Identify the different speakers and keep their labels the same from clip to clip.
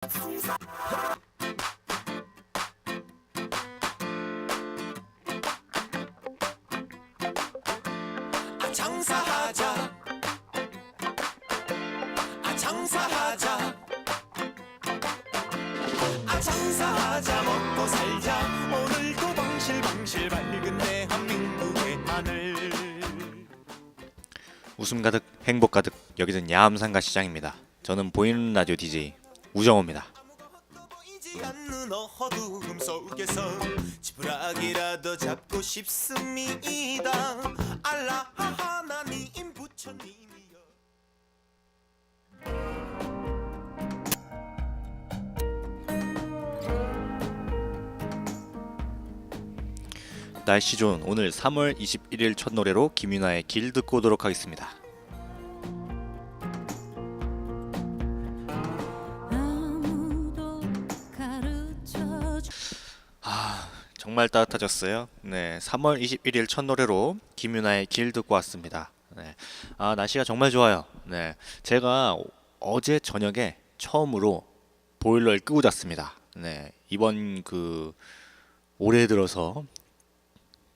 Speaker 1: 장사하자, 장사하자, 장사하자, 먹고 살자. 오늘도 방실방실 밝은 대한민국의 하늘.
Speaker 2: 웃음 가득 행복 가득 여기는 야암상가 시장입니다. 저는 보이는 라디오 DJ 우정호입니다.
Speaker 1: 아무것도 보이지 않는 어두움 속에서 지푸라기라도 잡고 싶습니다. 알라 하나님 부처님이여.
Speaker 2: 날씨 좋은 오늘 3월 21일 첫 노래로 김윤아의 길 듣고 오도록 하겠습니다. 정말 따뜻해졌어요. 네, 3월 21일 첫 노래로 김윤아의 길 듣고 왔습니다. 네, 날씨가 정말 좋아요. 네, 제가 어제 저녁에 처음으로 보일러를 끄고 잤습니다. 네, 이번 올해 들어서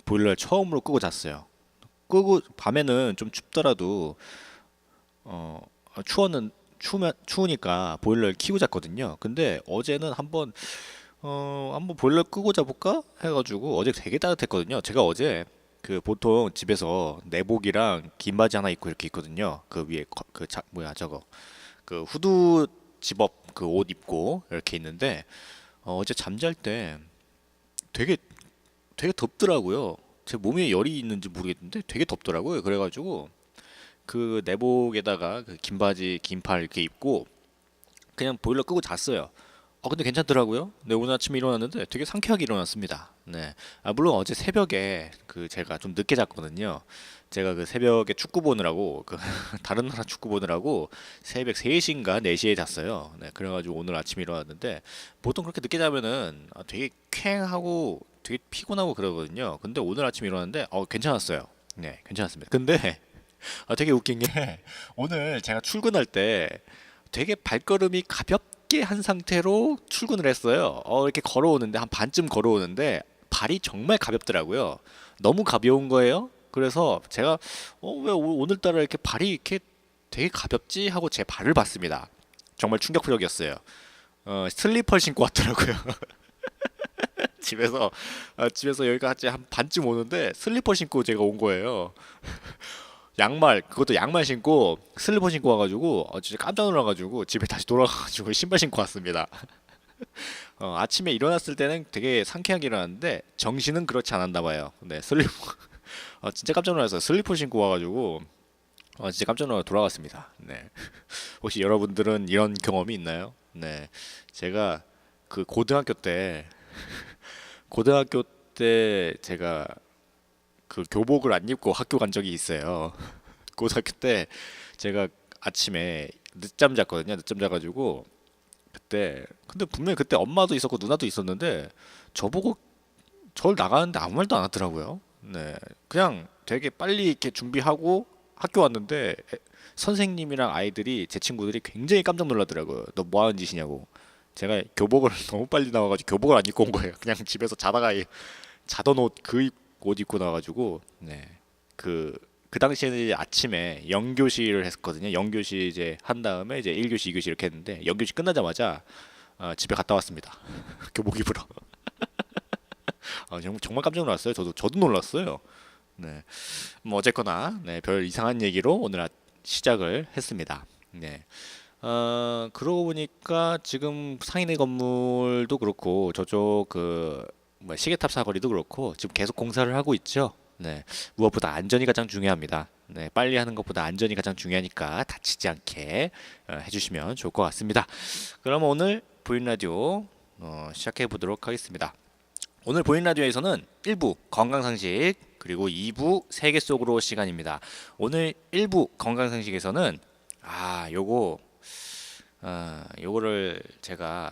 Speaker 2: 보일러를 처음으로 끄고 잤어요. 끄고 밤에는 좀 춥더라도 추우니까 보일러를 켜고 잤거든요. 근데 어제는 한번 보일러 끄고 자볼까 해가지고 어제 되게 따뜻했거든요. 제가 어제 보통 집에서 내복이랑 긴 바지 하나 입고 이렇게 있거든요. 그 위에 후드 집업 옷 입고 이렇게 있는데 어제 잠잘 때 되게 덥더라고요. 제 몸에 열이 있는지 모르겠는데 되게 덥더라고요. 그래가지고 그 내복에다가 긴 바지, 긴팔 이렇게 입고 그냥 보일러 끄고 잤어요. 근데 괜찮더라고요. 네, 오늘 아침에 일어났는데 되게 상쾌하게 일어났습니다. 네. 물론 어제 새벽에 제가 좀 늦게 잤거든요. 제가 새벽에 축구 보느라고 다른 나라 축구 보느라고 새벽 3시인가 4시에 잤어요. 네, 그래가지고 오늘 아침에 일어났는데 보통 그렇게 늦게 자면은 되게 쾌하고 되게 피곤하고 그러거든요. 근데 오늘 아침에 일어났는데 괜찮았어요. 네, 괜찮았습니다. 근데 되게 웃긴 게 오늘 제가 출근할 때 되게 발걸음이 가볍게 한 상태로 출근을 했어요. 이렇게 걸어오는데 한 반쯤 걸어오는데 발이 정말 가볍더라고요. 너무 가벼운 거예요. 그래서 제가 왜 오늘따라 이렇게 발이 이렇게 되게 가볍지 하고 제 발을 봤습니다. 정말 충격적이었어요. 슬리퍼를 신고 왔더라고요. 집에서 여기까지 한 반쯤 오는데 슬리퍼 신고 제가 온 거예요. 그것도 양말 신고 슬리퍼 신고 와가지고 진짜 깜짝 놀라가지고 집에 다시 돌아가가지고 신발 신고 왔습니다. 아침에 일어났을 때는 되게 상쾌하게 일어났는데 정신은 그렇지 않았나 봐요. 네, 슬리퍼 진짜 깜짝 놀랐어요. 슬리퍼 신고 와가지고 진짜 깜짝 놀라 돌아갔습니다. 네. 혹시 여러분들은 이런 경험이 있나요? 네, 제가 고등학교 때 제가 교복을 안 입고 학교 간 적이 있어요. 고등학교 때 제가 아침에 늦잠 잤거든요. 늦잠 자가지고 근데 분명히 그때 엄마도 있었고 누나도 있었는데 저보고 저를 나가는데 아무 말도 안 하더라고요. 네, 그냥 되게 빨리 이렇게 준비하고 학교 왔는데 선생님이랑 제 친구들이 굉장히 깜짝 놀라더라고요. 너 뭐 하는 짓이냐고. 제가 교복을 너무 빨리 나와가지고 교복을 안 입고 온 거예요. 그냥 집에서 자다가 자던 옷 입고 나와가지고 네, 그 당시에는 이제 아침에 영교시를 했었거든요. 영교시 이제 한 다음에 이제 1교시, 2교시 이렇게 했는데 영교시 끝나자마자 집에 갔다 왔습니다. 교복 입으러. 정말 깜짝 놀랐어요. 저도 놀랐어요. 네, 뭐 어쨌거나 네, 별 이상한 얘기로 오늘 시작을 했습니다. 네. 그러고 보니까 지금 상인의 건물도 그렇고 저쪽 시계탑 사거리도 그렇고 지금 계속 공사를 하고 있죠. 네, 무엇보다 안전이 가장 중요합니다. 네, 빨리 하는 것보다 안전이 가장 중요하니까 다치지 않게 해주시면 좋을 것 같습니다. 그럼 오늘 보인 라디오 시작해 보도록 하겠습니다. 오늘 보인 라디오에서는 1부 건강상식 그리고 2부 세계 속으로 시간입니다. 오늘 1부 건강상식에서는 요거를 제가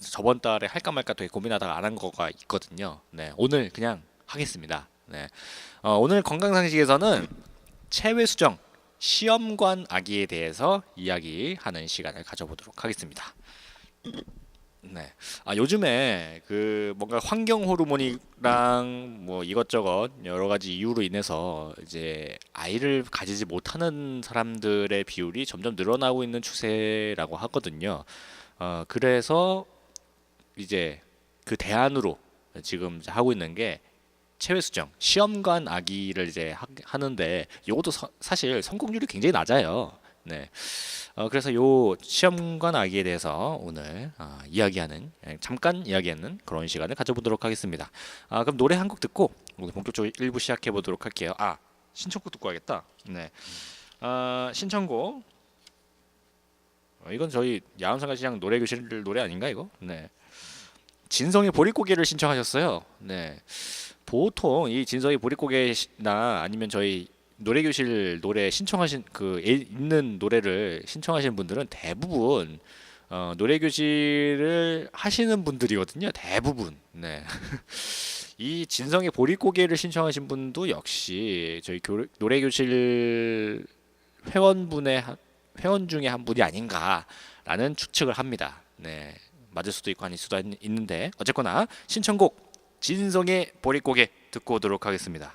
Speaker 2: 저번 달에 할까 말까 되게 고민하다가 안 한 거가 있거든요. 네, 오늘 그냥 하겠습니다. 네, 오늘 건강상식에서는 체외수정 시험관 아기에 대해서 이야기하는 시간을 가져보도록 하겠습니다. 네. 요즘에 그 뭔가 환경 호르몬이랑 뭐 이것저것 여러 가지 이유로 인해서 이제 아이를 가지지 못하는 사람들의 비율이 점점 늘어나고 있는 추세라고 하거든요. 그래서 이제 그 대안으로 지금 이제 하고 있는 게 체외 수정, 시험관 아기를 이제 하는데 이것도 사실 성공률이 굉장히 낮아요. 네. 그래서 요 시험관 아기에 대해서 오늘 잠깐 이야기하는 그런 시간을 가져보도록 하겠습니다. 그럼 노래 한 곡 듣고 오늘 본격적으로 1부 시작해 보도록 할게요. 신청곡 듣고 와야겠다. 네. 신청곡. 이건 저희 야음상가시장 노래교실 노래 아닌가 이거? 네. 진성의 보릿고개를 신청하셨어요. 네. 보통 이 진성의 보릿고개나 아니면 저희 노래교실 노래 신청하신 있는 노래를 신청하시는 분들은 대부분 노래교실을 하시는 분들이거든요. 대부분. 네. 이 진성의 보릿고개를 신청하신 분도 역시 저희 노래교실 회원 중에 한 분이 아닌가라는 추측을 합니다. 네. 맞을 수도 있고 아닐 수도 있는데 어쨌거나 신청곡 진성의 보릿고개 듣고 오도록 하겠습니다.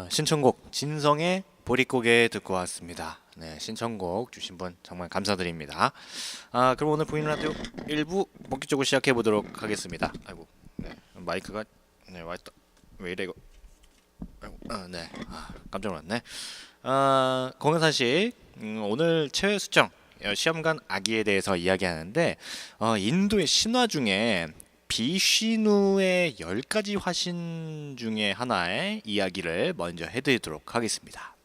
Speaker 2: 신청곡 진성의 보릿고개 듣고 왔습니다. 네, 신청곡 주신 분 정말 감사드립니다. 그럼 오늘 보이는 라디오 1부 본격적으로 시작해 보도록 하겠습니다. 아이고, 네, 마이크가 왜 이래 이거? 아이고, 네, 깜짝 놀랐네. 공연사 씨, 오늘 체외 수정 시험관 아기에 대해서 이야기하는데 인도의 신화 중에 비쉬누의 10가지 화신 중에 하나의 이야기를 먼저 해드리도록 하겠습니다.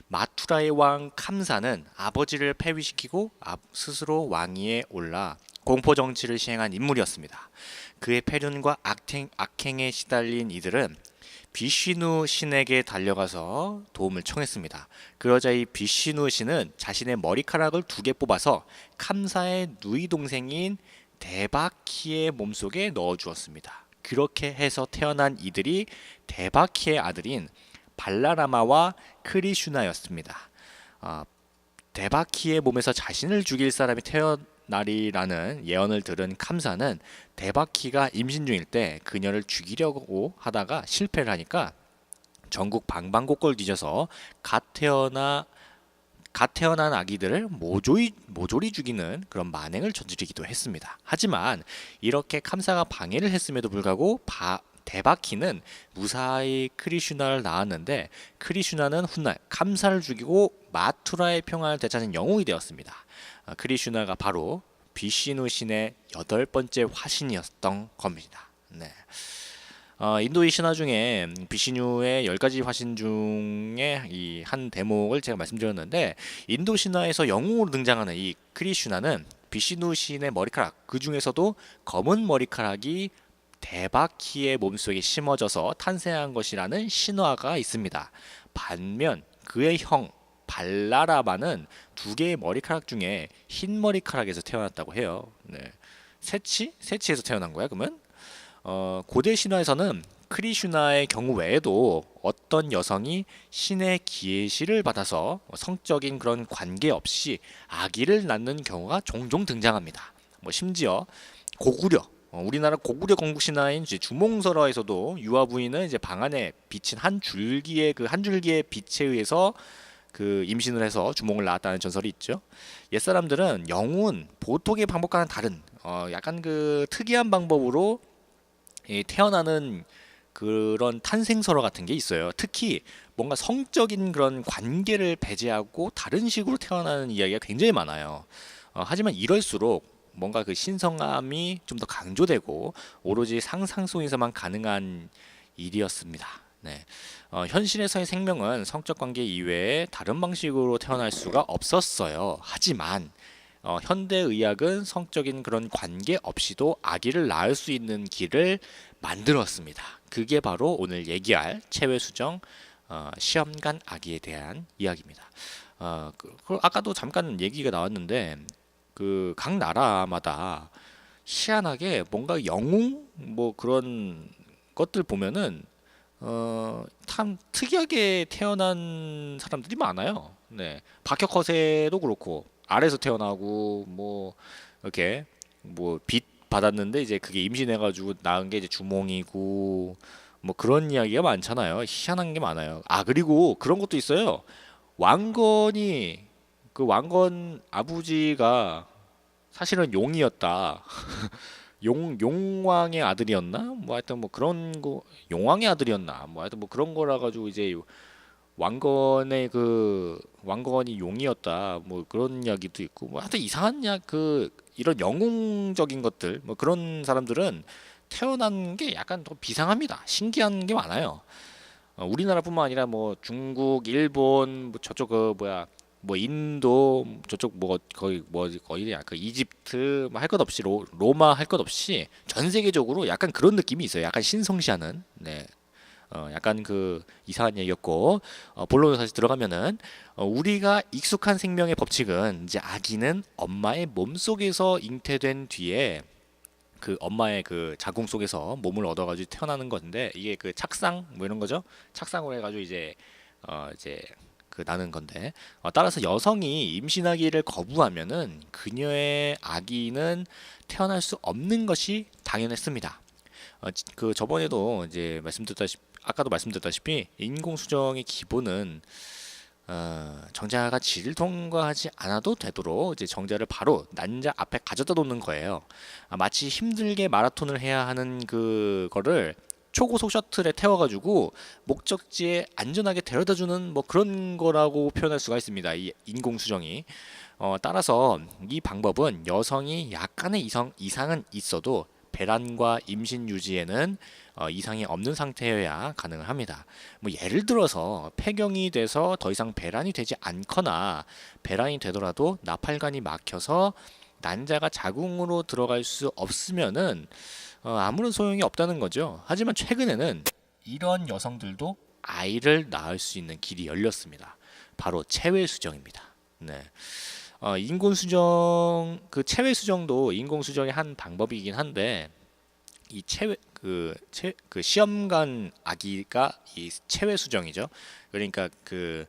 Speaker 2: 마투라의 왕 캄사는 아버지를 폐위시키고 스스로 왕위에 올라 공포 정치를 시행한 인물이었습니다. 그의 패륜과 악행에 시달린 이들은 비쉬누 신에게 달려가서 도움을 청했습니다. 그러자 이 비쉬누 신은 자신의 머리카락을 2개 뽑아서 캄사의 누이 동생인 데바키의 몸속에 넣어주었습니다. 그렇게 해서 태어난 이들이 데바키의 아들인 발라라마와 크리슈나였습니다. 데바키의 몸에서 자신을 죽일 사람이 태어나리라는 예언을 들은 캄사는 데바키가 임신 중일 때 그녀를 죽이려고 하다가 실패를 하니까 전국 방방곡곡을 뒤져서 갓 태어난 아기들을 모조리 죽이는 그런 만행을 저지르기도 했습니다. 하지만 이렇게 캄사가 방해를 했음에도 불구하고 데바키는 무사히 크리슈나를 낳았는데 크리슈나는 훗날 캄사를 죽이고 마투라의 평화를 되찾은 영웅이 되었습니다. 크리슈나가 바로 비쉬누 신의 8번째 화신이었던 겁니다. 네. 인도의 신화 중에 비시뉴의 10가지 화신 중에 이 한 대목을 제가 말씀드렸는데 인도 신화에서 영웅으로 등장하는 이 크리슈나는 비시누 신의 머리카락 그 중에서도 검은 머리카락이 데바키의 몸속에 심어져서 탄생한 것이라는 신화가 있습니다. 반면 그의 형 발라라마는 2개의 머리카락 중에 흰 머리카락에서 태어났다고 해요. 네. 새치에서 태어난 거야 그러면? 고대 신화에서는 크리슈나의 경우 외에도 어떤 여성이 신의 계시를 받아서 성적인 그런 관계 없이 아기를 낳는 경우가 종종 등장합니다. 심지어 고구려 우리나라 고구려 건국 신화인 주몽설화에서도 유아 부인은 이제 방 안에 비친 한 줄기의 빛에 의해서 그 임신을 해서 주몽을 낳았다는 전설이 있죠. 옛 사람들은 영웅은 보통의 방법과는 다른 약간 그 특이한 방법으로 태어나는 그런 탄생설화 같은 게 있어요. 특히 뭔가 성적인 그런 관계를 배제하고 다른 식으로 태어나는 이야기가 굉장히 많아요. 하지만 이럴수록 뭔가 그 신성함이 좀 더 강조되고 오로지 상상 속에서만 가능한 일이었습니다. 네. 현실에서의 생명은 성적 관계 이외에 다른 방식으로 태어날 수가 없었어요. 하지만 현대의학은 성적인 그런 관계 없이도 아기를 낳을 수 있는 길을 만들었습니다. 그게 바로 오늘 얘기할 체외수정 시험관 아기에 대한 이야기입니다. 아까도 잠깐 얘기가 나왔는데 그 각 나라마다 희한하게 뭔가 영웅 그런 것들 보면은 참 특이하게 태어난 사람들이 많아요. 네, 박혁허세도 그렇고 아래서 태어나고 뭐 이렇게 뭐 빚 받았는데 이제 그게 임신해가지고 낳은 게 이제 주몽이고 뭐 그런 이야기가 많잖아요. 희한한 게 많아요. 아 그리고 그런 것도 있어요. 왕건이 그 왕건 아버지가 사실은 용이었다. 용왕의 아들이었나? 뭐 하여튼 뭐 그런 거 용왕의 아들이었나? 뭐 하여튼 뭐 그런 거라 가지고 이제 왕건의 그 왕건이 용이었다. 뭐 그런 이야기도 있고 뭐 하여튼 이상한 그 이런 영웅적인 것들 뭐 그런 사람들은 태어난 게 약간 더 비상합니다. 신기한 게 많아요. 우리나라뿐만 아니라 뭐 중국, 일본, 뭐 저쪽 그 뭐야 뭐 인도 저쪽 뭐 거의 뭐 거의야 그 이집트 뭐 할 것 없이 로마 할 것 없이 전 세계적으로 약간 그런 느낌이 있어요. 약간 신성시하는 네. 약간 그 이상한 얘기였고 본론으로 다시 들어가면은 우리가 익숙한 생명의 법칙은 이제 아기는 엄마의 몸 속에서 잉태된 뒤에 그 엄마의 그 자궁 속에서 몸을 얻어가지고 태어나는 건데 이게 그 착상 뭐 이런 거죠. 착상을 해가지고 이제 그 나는 건데 따라서 여성이 임신하기를 거부하면은 그녀의 아기는 태어날 수 없는 것이 당연했습니다. 그 저번에도 이제 말씀드렸다시피 아까도 말씀드렸다시피 인공수정의 기본은 정자가 질을 통과하지 않아도 되도록 이제 정자를 바로 난자 앞에 가져다 놓는 거예요. 마치 힘들게 마라톤을 해야 하는 그거를 초고속 셔틀에 태워가지고 목적지에 안전하게 데려다주는 뭐 그런 거라고 표현할 수가 있습니다. 이 인공수정이. 따라서 이 방법은 여성이 약간의 이상은 있어도 배란과 임신 유지에는 이상이 없는 상태여야 가능을 합니다. 뭐 예를 들어서 폐경이 돼서 더 이상 배란이 되지 않거나 배란이 되더라도 나팔관이 막혀서 난자가 자궁으로 들어갈 수 없으면은 아무런 소용이 없다는 거죠. 하지만 최근에는 이런 여성들도 아이를 낳을 수 있는 길이 열렸습니다. 바로 체외 수정입니다. 네. 인공 수정 그 체외 수정도 인공 수정의 한 방법이긴 한데 이 그 시험관 아기가 이 체외 수정이죠. 그러니까 그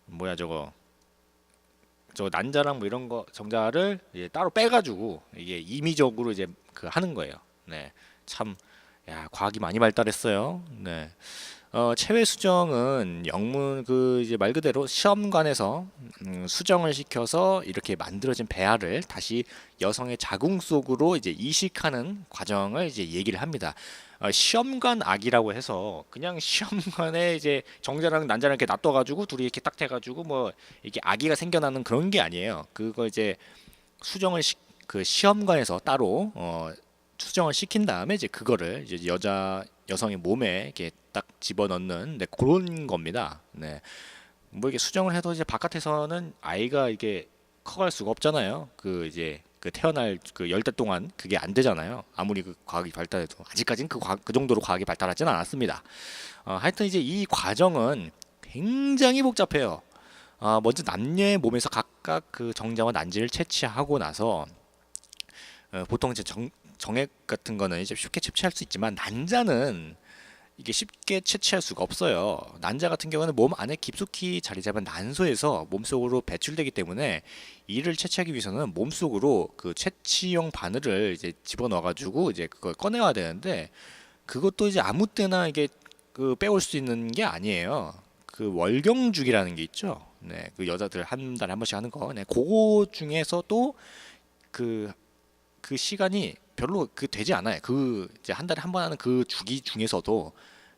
Speaker 2: 뭐야 저 난자랑 뭐 이런 거 정자를 이제 따로 빼가지고 이게 임의적으로 이제 그 하는 거예요. 네, 참, 야 과학이 많이 발달했어요. 네. 체외 수정은 영문 그 이제 말 그대로 시험관에서 수정을 시켜서 이렇게 만들어진 배아를 다시 여성의 자궁 속으로 이제 이식하는 과정을 이제 얘기를 합니다. 시험관 악이라고 해서 그냥 시험관에 이제 정자랑 난자랑 이렇게 놔둬가지고 둘이 이렇게 딱 해가지고 뭐 이렇게 아기가 생겨나는 그런 게 아니에요. 그거 이제 수정을 그 시험관에서 따로 수정을 시킨 다음에 이제 그거를 이제 여성의 몸에 이렇게 딱 집어넣는 네, 그런 겁니다. 네. 뭐 이게 수정을 해도 이제 바깥에서는 아이가 이게 커갈 수가 없잖아요. 그 이제 그 태어날 그 열 달 동안 그게 안 되잖아요. 아무리 그 과학이 발달해도 아직까지는 그 정도로 과학이 발달하지는 않았습니다. 하여튼 이제 이 과정은 굉장히 복잡해요. 먼저 남녀의 몸에서 각각 그 정자와 난지를 채취하고 나서 보통 이제 정액 같은 거는 이제 쉽게 채취할 수 있지만 난자는 이게 쉽게 채취할 수가 없어요. 난자 같은 경우는 몸 안에 깊숙이 자리 잡은 난소에서 몸속으로 배출되기 때문에 이를 채취하기 위해서는 몸속으로 그 채취용 바늘을 이제 집어넣어가지고 이제 그걸 꺼내와야 되는데 그것도 이제 아무 때나 이게 그 빼올 수 있는 게 아니에요. 그 월경주기라는 게 있죠. 네, 그 여자들 한 달에 한 번씩 하는 거. 네, 그거 중에서도 그 시간이 별로 되지 않아요. 그 이제 한 달에 한 번 하는 그 주기 중에서도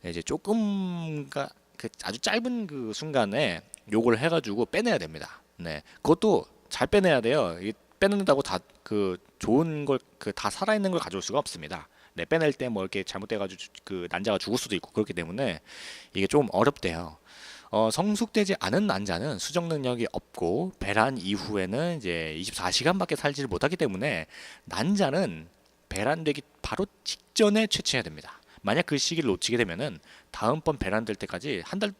Speaker 2: 이제 조금 그 아주 짧은 그 순간에 요걸 해가지고 빼내야 됩니다. 네, 그것도 잘 빼내야 돼요. 빼낸다고 다 그 좋은 걸 그 다 살아있는 걸 가져올 수가 없습니다. 네, 빼낼 때 뭐 이렇게 잘못돼가지고 그 난자가 죽을 수도 있고 그렇기 때문에 이게 좀 어렵대요. 성숙되지 않은 난자는 수정 능력이 없고 배란 이후에는 이제 24시간밖에 살지를 못하기 때문에 난자는 배란되기 바로 직전에 채취해야 됩니다. 만약 그 시기를 놓치게 되면은 다음번 배란될 때까지 한 달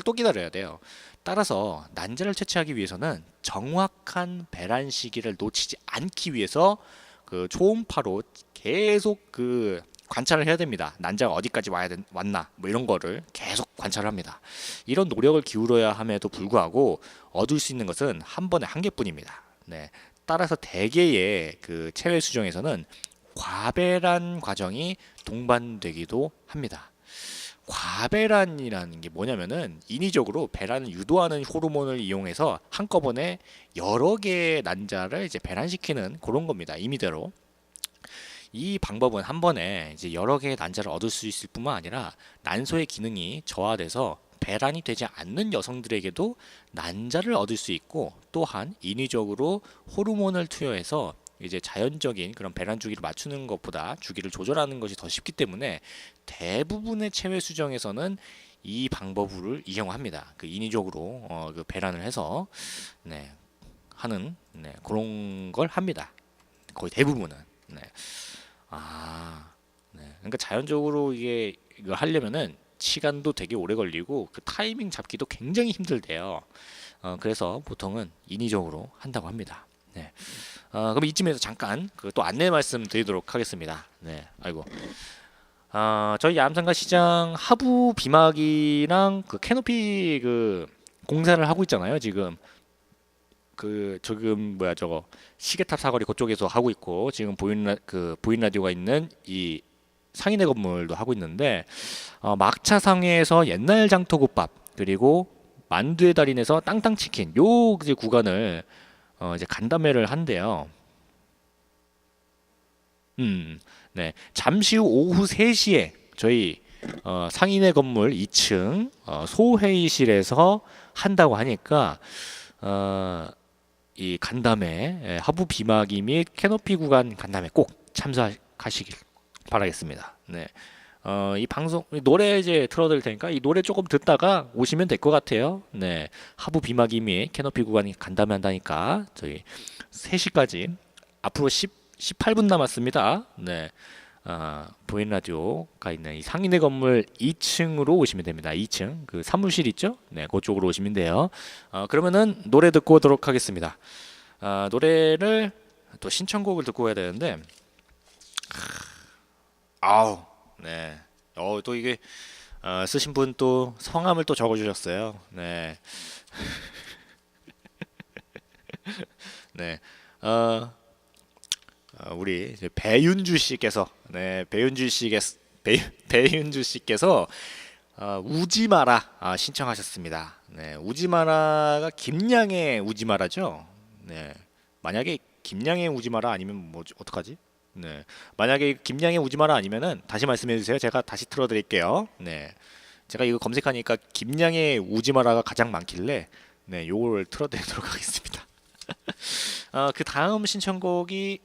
Speaker 2: 또 기다려야 돼요. 따라서 난자를 채취하기 위해서는 정확한 배란 시기를 놓치지 않기 위해서 그 초음파로 계속 그 관찰을 해야 됩니다. 난자가 어디까지 왔나 뭐 이런 거를 계속 관찰을 합니다. 이런 노력을 기울여야 함에도 불구하고 얻을 수 있는 것은 한 번에 한 개뿐입니다. 네. 따라서 대개의 그 체외 수정에서는 과배란 과정이 동반되기도 합니다. 과배란이라는 게 뭐냐면은 인위적으로 배란을 유도하는 호르몬을 이용해서 한꺼번에 여러 개의 난자를 이제 배란시키는 그런 겁니다. 임의대로. 이 방법은 한 번에 이제 여러 개의 난자를 얻을 수 있을 뿐만 아니라 난소의 기능이 저하돼서 배란이 되지 않는 여성들에게도 난자를 얻을 수 있고, 또한 인위적으로 호르몬을 투여해서 이제 자연적인 그런 배란 주기를 맞추는 것보다 주기를 조절하는 것이 더 쉽기 때문에 대부분의 체외 수정에서는 이 방법을 이용합니다. 그 인위적으로 그 배란을 해서 네, 하는 그런 걸 합니다. 거의 대부분은. 네. 네. 그러니까 자연적으로 이걸 하려면은 시간도 되게 오래 걸리고 그 타이밍 잡기도 굉장히 힘들대요. 그래서 보통은 인위적으로 한다고 합니다. 네. 그럼 이쯤에서 잠깐 그 또 안내 말씀 드리도록 하겠습니다. 네. 아이고. 저희 야암상가 시장 하부 비막이랑 그 캐노피 그 공사를 하고 있잖아요. 지금 저거 시계탑 사거리 그쪽에서 하고 있고, 지금 보인 라디오가 있는 이 상인의 건물도 하고 있는데, 막차 상해에서 옛날 장터국밥 그리고 만두의 달인에서 땅땅치킨 요 이제 구간을 이제 간담회를 한대요. 네. 잠시 후 오후 3시에 저희 상인의 건물 2층 소회의실에서 한다고 하니까 이 간담회, 하부 비마기 및 캐노피 구간 간담회 꼭 참석하시길 바라겠습니다. 네. 이 방송 노래 이제 틀어드릴 테니까 이 노래 조금 듣다가 오시면 될 것 같아요. 네. 하부 비마기 및 캐노피 구간이 간담회 한다니까 저희 3시까지 앞으로 18분 남았습니다. 네. 보인 라디오가 있는 이 상인의 건물 2층으로 오시면 됩니다. 2층 그 사무실 있죠? 네, 그쪽으로 오시면 돼요. 그러면은 노래 듣고 오도록 하겠습니다. 노래를 또 신청곡을 듣고 해야 되는데, 네, 또 이게 쓰신 분 또 성함을 또 적어주셨어요. 네, 네, 우리 이제 배윤주 씨께서 배윤주 씨께서 우지마라 신청하셨습니다. 네, 우지마라가 김양의 우지마라죠. 네, 만약에 김양의 우지마라 아니면 뭐지 어떡하지? 네, 만약에 김양의 우지마라 아니면은 다시 말씀해 주세요. 제가 다시 틀어드릴게요. 네, 제가 이거 검색하니까 김양의 우지마라가 가장 많길래 네, 요걸 틀어드리도록 하겠습니다. 그 다음 신청곡이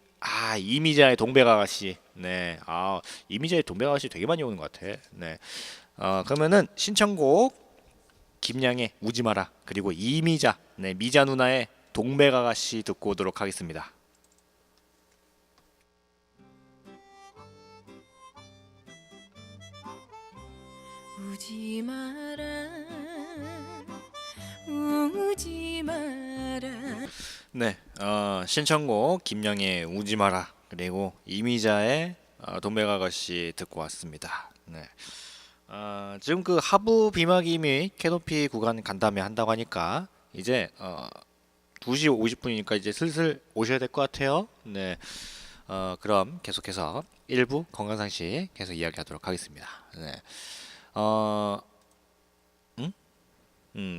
Speaker 2: 이미자의 동백아가씨. 네. 이미자의 동백아가씨 되게 많이 오는 것 같아. 네. 그러면은 신청곡 김양의 우지마라 그리고 이미자, 네, 미자 누나의 동백아가씨 듣고 오도록 하겠습니다.
Speaker 3: 우지 마라 우지 마라.
Speaker 2: 네. 신청곡 김양의 우지마라 그리고 이미자의 동백아가씨 듣고 왔습니다. 네. 지금 그 하부 비마기 및 캐노피 구간 간담회 한다고 하니까 이제 2시 50분이니까 이제 슬슬 오셔야 될 것 같아요. 네. 그럼 계속해서 일부 건강상식 계속 이야기하도록 하겠습니다. 네.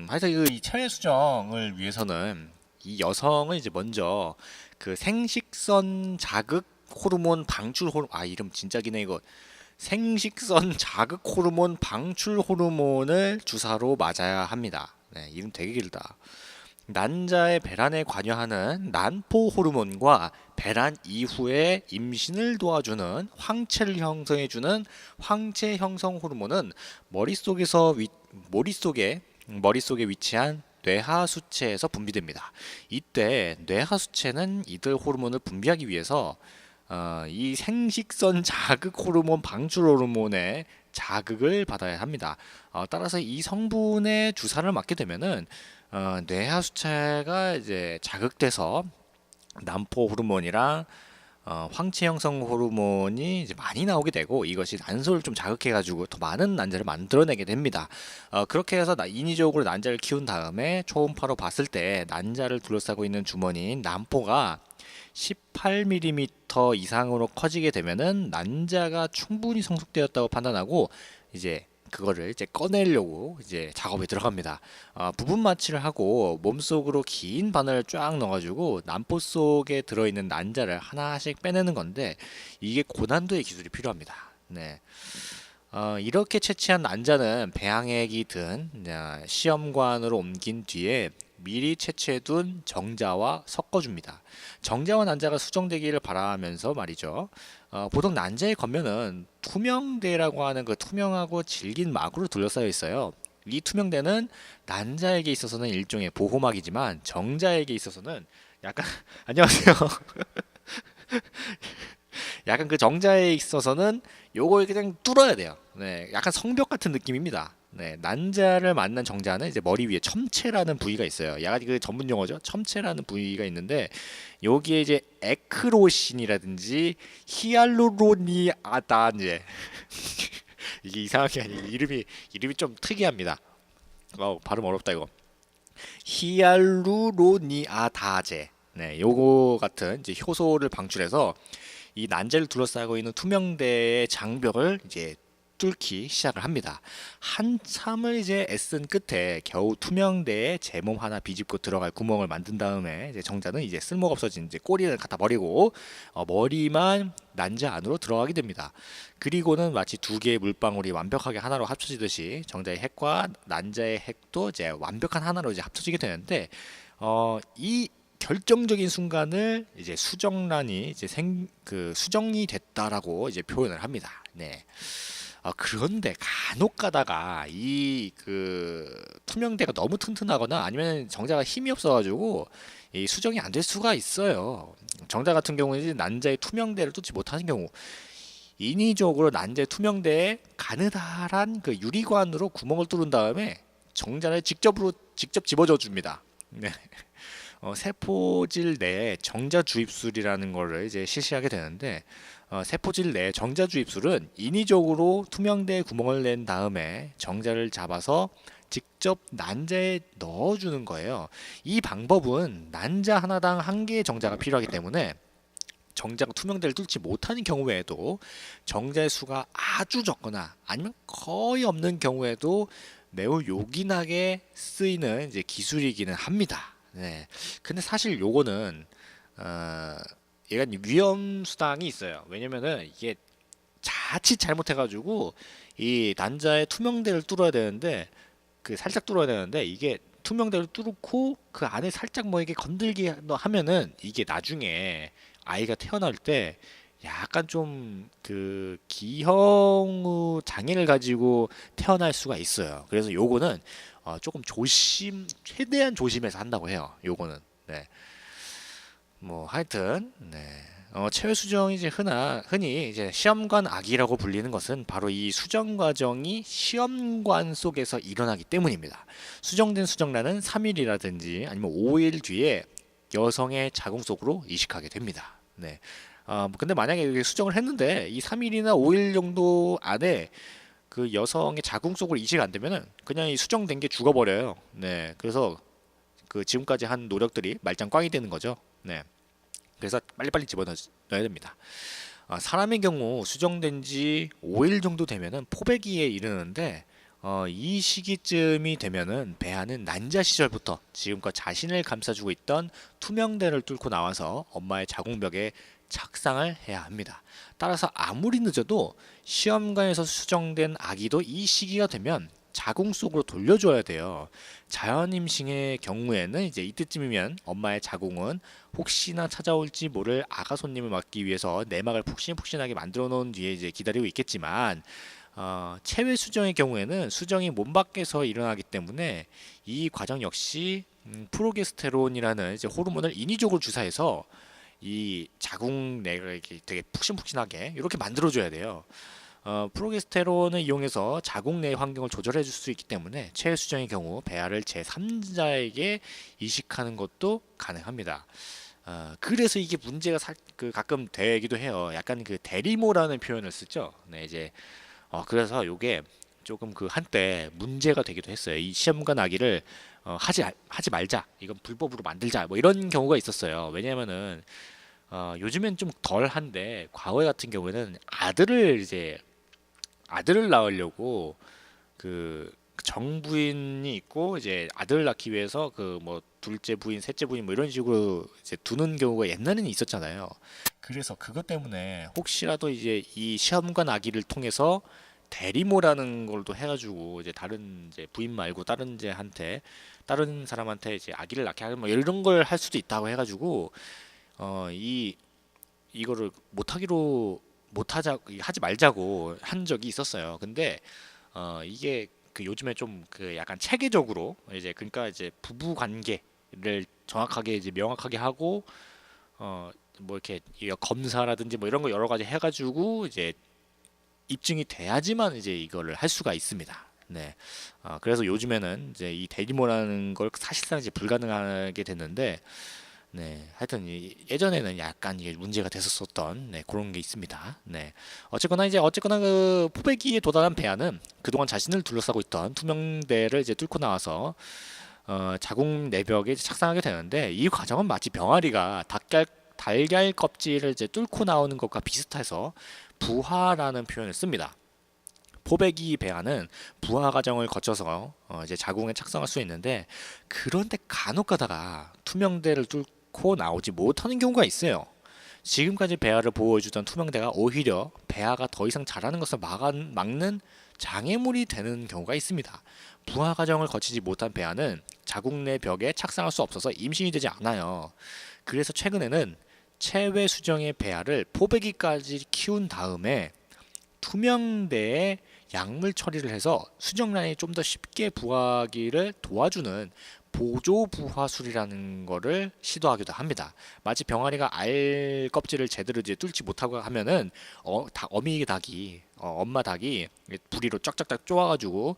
Speaker 2: 하여튼 이 체외 수정을 위해서는 이 여성은 이제 먼저 그 생식선 자극 호르몬 방출 호르몬, 이름 진짜 기네 이거. 생식선 자극 호르몬 방출 호르몬을 주사로 맞아야 합니다. 네, 이름 되게 길다. 난자의 배란에 관여하는 난포 호르몬과 배란 이후에 임신을 도와주는 황체를 형성해주는 황체 형성 호르몬은 머릿속에 위치한 뇌하수체에서 분비됩니다. 이때 뇌하수체는 이들 호르몬을 분비하기 위해서 이 생식선 자극 호르몬 방출 호르몬의 자극을 받아야 합니다. 따라서 이 성분의 주사를 맞게 되면은 뇌하수체가 이제 자극돼서 난포 호르몬이랑 황체 형성 호르몬이 이제 많이 나오게 되고 이것이 난소를 좀 자극해가지고 더 많은 난자를 만들어내게 됩니다. 그렇게 해서 인위적으로 난자를 키운 다음에 초음파로 봤을 때 난자를 둘러싸고 있는 주머니인 난포가 18mm 이상으로 커지게 되면은 난자가 충분히 성숙되었다고 판단하고 이제 그거를 이제 꺼내려고 이제 작업에 들어갑니다. 부분 마취를 하고 몸속으로 긴 바늘을 쫙 넣어가지고 난포 속에 들어있는 난자를 하나씩 빼내는 건데 이게 고난도의 기술이 필요합니다. 네. 이렇게 채취한 난자는 배양액이 든 시험관으로 옮긴 뒤에 미리 채취해둔 정자와 섞어줍니다. 정자와 난자가 수정되기를 바라면서 말이죠. 보통 난자의 겉면은 투명대라고 하는 그 투명하고 질긴 막으로 둘러싸여 있어요. 이 투명대는 난자에게 있어서는 일종의 보호막이지만 정자에게 있어서는 약간 안녕하세요. 약간 그 정자에 있어서는 요걸 그냥 뚫어야 돼요. 네, 약간 성벽 같은 느낌입니다. 네, 난자를 만난 정자는 이제 머리 위에 첨체라는 부위가 있어요. 약간 그 전문 용어죠. 첨체라는 부위가 있는데 여기에 이제 에크로신이라든지 히알루로니아다제 이게 이상하게 아니고 이름이 좀 특이합니다. 발음 어렵다 이거. 히알루로니아다제. 네, 요거 같은 이제 효소를 방출해서 이 난자를 둘러싸고 있는 투명대의 장벽을 이제 뚫기 시작을 합니다. 한참을 이제 애쓴 끝에 겨우 투명대에 제 몸 하나 비집고 들어갈 구멍을 만든 다음에 이제 정자는 이제 쓸모가 없어진 이제 꼬리를 갖다 버리고 머리만 난자 안으로 들어가게 됩니다. 그리고는 마치 두 개의 물방울이 완벽하게 하나로 합쳐지듯이 정자의 핵과 난자의 핵도 이제 완벽한 하나로 이제 합쳐지게 되는데 이 결정적인 순간을 이제 수정란이 이제 수정이 됐다라고 이제 표현을 합니다. 네. 그런데 간혹 가다가 이 투명대가 너무 튼튼하거나 아니면 정자가 힘이 없어가지고 이 수정이 안 될 수가 있어요. 정자 같은 경우는 난자의 투명대를 뚫지 못하는 경우 인위적으로 난자의 투명대에 가느다란 그 유리관으로 구멍을 뚫은 다음에 정자를 직접 집어줘 줍니다. 네. 세포질 내에 정자 주입술이라는 거를 이제 실시하게 되는데 세포질 내 정자 주입술은 인위적으로 투명대에 구멍을 낸 다음에 정자를 잡아서 직접 난자에 넣어주는 거예요. 이 방법은 난자 하나당 한 개의 정자가 필요하기 때문에 정자가 투명대를 뚫지 못하는 경우에도 정자의 수가 아주 적거나 아니면 거의 없는 경우에도 매우 요긴하게 쓰이는 이제 기술이기는 합니다. 네. 근데 사실 요거는 얘가 위험 수당이 있어요. 왜냐면은 이게 자칫 잘못해가지고 이 난자의 투명대를 뚫어야 되는데 살짝 뚫어야 되는데 이게 투명대를 뚫고 그 안에 살짝 뭐 이게 건들기 하면은 이게 나중에 아이가 태어날 때 약간 좀 기형의 장애를 가지고 태어날 수가 있어요. 그래서 요거는 조금 최대한 조심해서 한다고 해요. 요거는. 네. 뭐 하여튼 네. 체외 수정이 이제 흔히 이제 시험관 아기라고 불리는 것은 바로 이 수정 과정이 시험관 속에서 일어나기 때문입니다. 수정된 수정란은 3일이라든지 아니면 5일 뒤에 여성의 자궁 속으로 이식하게 됩니다. 네. 근데 만약에 수정을 했는데 이 3일이나 5일 정도 안에 그 여성의 자궁 속으로 이식 안 되면은 그냥 이 수정된 게 죽어버려요. 네. 그래서 지금까지 한 노력들이 말짱 꽝이 되는 거죠. 네. 그래서 빨리빨리 집어넣어야 됩니다. 사람의 경우 수정된 지 5일 정도 되면은 포배기에 이르는데 이 시기쯤이 되면은 배아는 난자 시절부터 지금껏 자신을 감싸주고 있던 투명대를 뚫고 나와서 엄마의 자궁벽에 착상을 해야 합니다. 따라서 아무리 늦어도 시험관에서 수정된 아기도 이 시기가 되면 자궁 속으로 돌려줘야 돼요. 자연 임신의 경우에는 이제 이때쯤이면 엄마의 자궁은 혹시나 찾아올지 모를 아가 손님을 막기 위해서 내막을 푹신푹신하게 만들어 놓은 뒤에 이제 기다리고 있겠지만 체외 수정의 경우에는 수정이 몸 밖에서 일어나기 때문에 이 과정 역시 프로게스테론이라는 이제 호르몬을 인위적으로 주사해서 이 자궁 내를 되게 푹신푹신하게 이렇게 만들어줘야 돼요. 프로게스테론을 이용해서 자궁 내 환경을 조절해 줄 수 있기 때문에 체외 수정의 경우 배아를 제3자에게 이식하는 것도 가능합니다. 그래서 이게 문제가 가끔 되기도 해요. 약간 그 대리모라는 표현을 쓰죠. 네, 이제 그래서 요게 조금 그 한때 문제가 되기도 했어요. 이 시험관 아기를 하지 말자. 이건 불법으로 만들자. 뭐 이런 경우가 있었어요. 왜냐면은 요즘엔 좀 덜한데 과거 같은 경우에는 아들을 낳으려고 그 정부인이 있고 이제 아들을 낳기 위해서 그 뭐 둘째 부인, 셋째 부인 뭐 이런 식으로 이제 두는 경우가 옛날에는 있었잖아요. 그래서 그것 때문에 혹시라도 이제 이 시험관 아기를 통해서 대리모라는 걸도 해가지고 이제 다른 이제 부인 말고 다른 사람한테 이제 아기를 낳게 하는 뭐 이런 걸 할 수도 있다고 해가지고 이 이거를 하지 말자고 한 적이 있었어요. 근데 이게 그 요즘에 좀 그 약간 체계적으로 이제 그러니까 이제 부부 관계를 정확하게 이제 명확하게 하고 뭐 이렇게 검사라든지 뭐 이런 거 여러 가지 해가지고 이제 입증이 돼야지만 이제 이거를 할 수가 있습니다. 네. 그래서 요즘에는 이제 이 대리모라는 걸 사실상 이제 불가능하게 됐는데, 네. 하여튼 예전에는 약간 이게 문제가 됐었던 네, 그런 게 있습니다. 네. 어쨌거나 그 포배기에 도달한 배아는 그동안 자신을 둘러싸고 있던 투명대를 이제 뚫고 나와서 자궁 내벽에 이제 착상하게 되는데 이 과정은 마치 병아리가 달걀 껍질을 이제 뚫고 나오는 것과 비슷해서 부화라는 표현을 씁니다. 포배기 배아는 부화 과정을 거쳐서 이제 자궁에 착상할 수 있는데 그런데 간혹 가다가 투명대를 뚫고 나오지 못하는 경우가 있어요. 지금까지 배아를 보호해주던 투명대가 오히려 배아가 더 이상 자라는 것을 막는 장애물이 되는 경우가 있습니다. 부화 과정을 거치지 못한 배아는 자궁 내 벽에 착상할 수 없어서 임신이 되지 않아요. 그래서 최근에는 체외 수정의 배아를 포배기까지 키운 다음에 투명대에 약물 처리를 해서 수정란이 좀 더 쉽게 부화하기를 도와주는 보조 부화술이라는 거를 시도하기도 합니다. 마치 병아리가 알 껍질을 제대로 이제 뚫지 못하고 하면은 엄마 닭이 부리로 쫙쫙쫙 쪼아가지고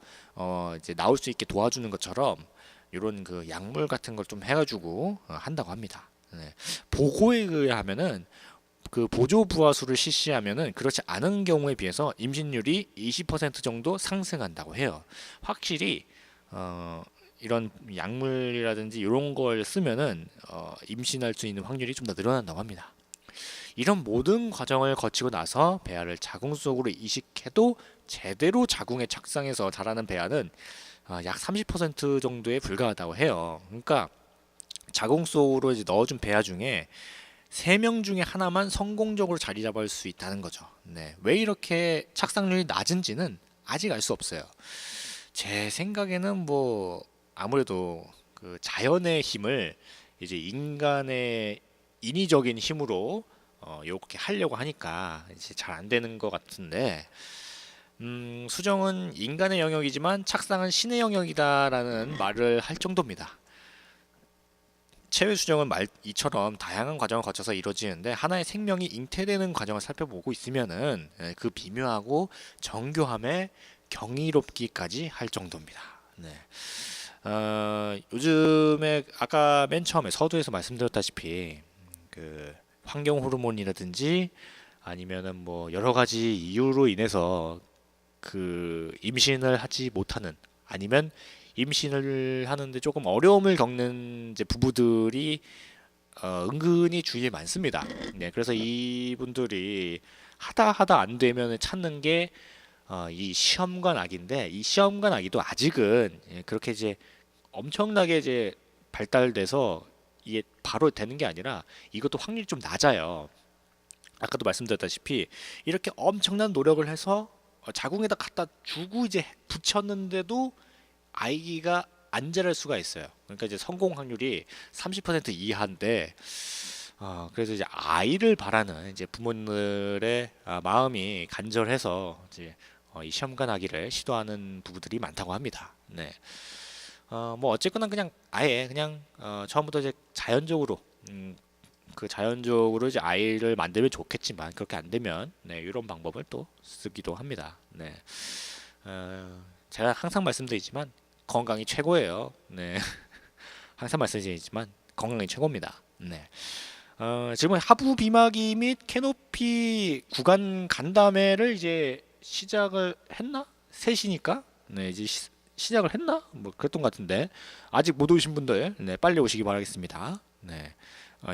Speaker 2: 이제 나올 수 있게 도와주는 것처럼 이런 그 약물 같은 걸 좀 해가지고 한다고 합니다. 네. 보고에 의하면은 그 보조 부화술을 실시하면은 그렇지 않은 경우에 비해서 임신율이 20% 정도 상승한다고 해요. 확실히 이런 약물이라든지 이런 걸 쓰면은 임신할 수 있는 확률이 좀 더 늘어난다고 합니다. 이런 모든 과정을 거치고 나서 배아를 자궁 속으로 이식해도 제대로 자궁에 착상해서 자라는 배아는 약 30% 정도에 불과하다고 해요. 그러니까 자궁 속으로 이제 넣어준 배아 중에 3명 중에 하나만 성공적으로 자리 잡을 수 있다는 거죠. 네. 왜 이렇게 착상률이 낮은지는 아직 알 수 없어요. 제 생각에는 뭐 아무래도 그 자연의 힘을 이제 인간의 인위적인 힘으로 이렇게 하려고 하니까 이제 잘 안 되는 것 같은데 수정은 인간의 영역이지만 착상은 신의 영역이다라는 말을 할 정도입니다. 체외 수정은 이처럼 다양한 과정을 거쳐서 이루어지는데 하나의 생명이 잉태되는 과정을 살펴보고 있으면은 그 비묘하고 정교함에 경이롭기까지 할 정도입니다. 네. 요즘에 아까 맨 처음에 서두에서 말씀드렸다시피 그 환경 호르몬이라든지 아니면은 뭐 여러 가지 이유로 인해서 그 임신을 하지 못하는 아니면 임신을 하는데 조금 어려움을 겪는 이제 부부들이 은근히 주위에 많습니다. 네, 그래서 이분들이 하다 안 되면 찾는 게 이 시험관 아기인데 이 시험관 아기도 아직은 그렇게 이제 엄청나게 이제 발달돼서 이게 바로 되는 게 아니라 이것도 확률이 좀 낮아요. 아까도 말씀드렸다시피 이렇게 엄청난 노력을 해서 자궁에다 갖다 주고 이제 붙였는데도 아기가 안 자랄 수가 있어요. 그러니까 이제 성공 확률이 30% 이하인데, 그래서 이제 아이를 바라는 이제 부모들의 마음이 간절해서 이제 이 시험관 아기를 시도하는 부부들이 많다고 합니다. 네. 뭐 어쨌거나 그냥 아예 그냥 처음부터 이제 자연적으로 이제 아이를 만들면 좋겠지만 그렇게 안 되면 네, 이런 방법을 또 쓰기도 합니다. 네. 제가 항상 말씀드리지만 건강이 최고예요. 네. 항상 말씀드리지만 건강이 최고입니다. 네. 지금 하부 비마기 및 캐노피 구간 간담회를 이제 시작을 했나? 셋이니까 네 이제 시작을 했나? 뭐 그랬던 것 같은데 아직 못 오신 분들 네 빨리 오시기 바라겠습니다. 네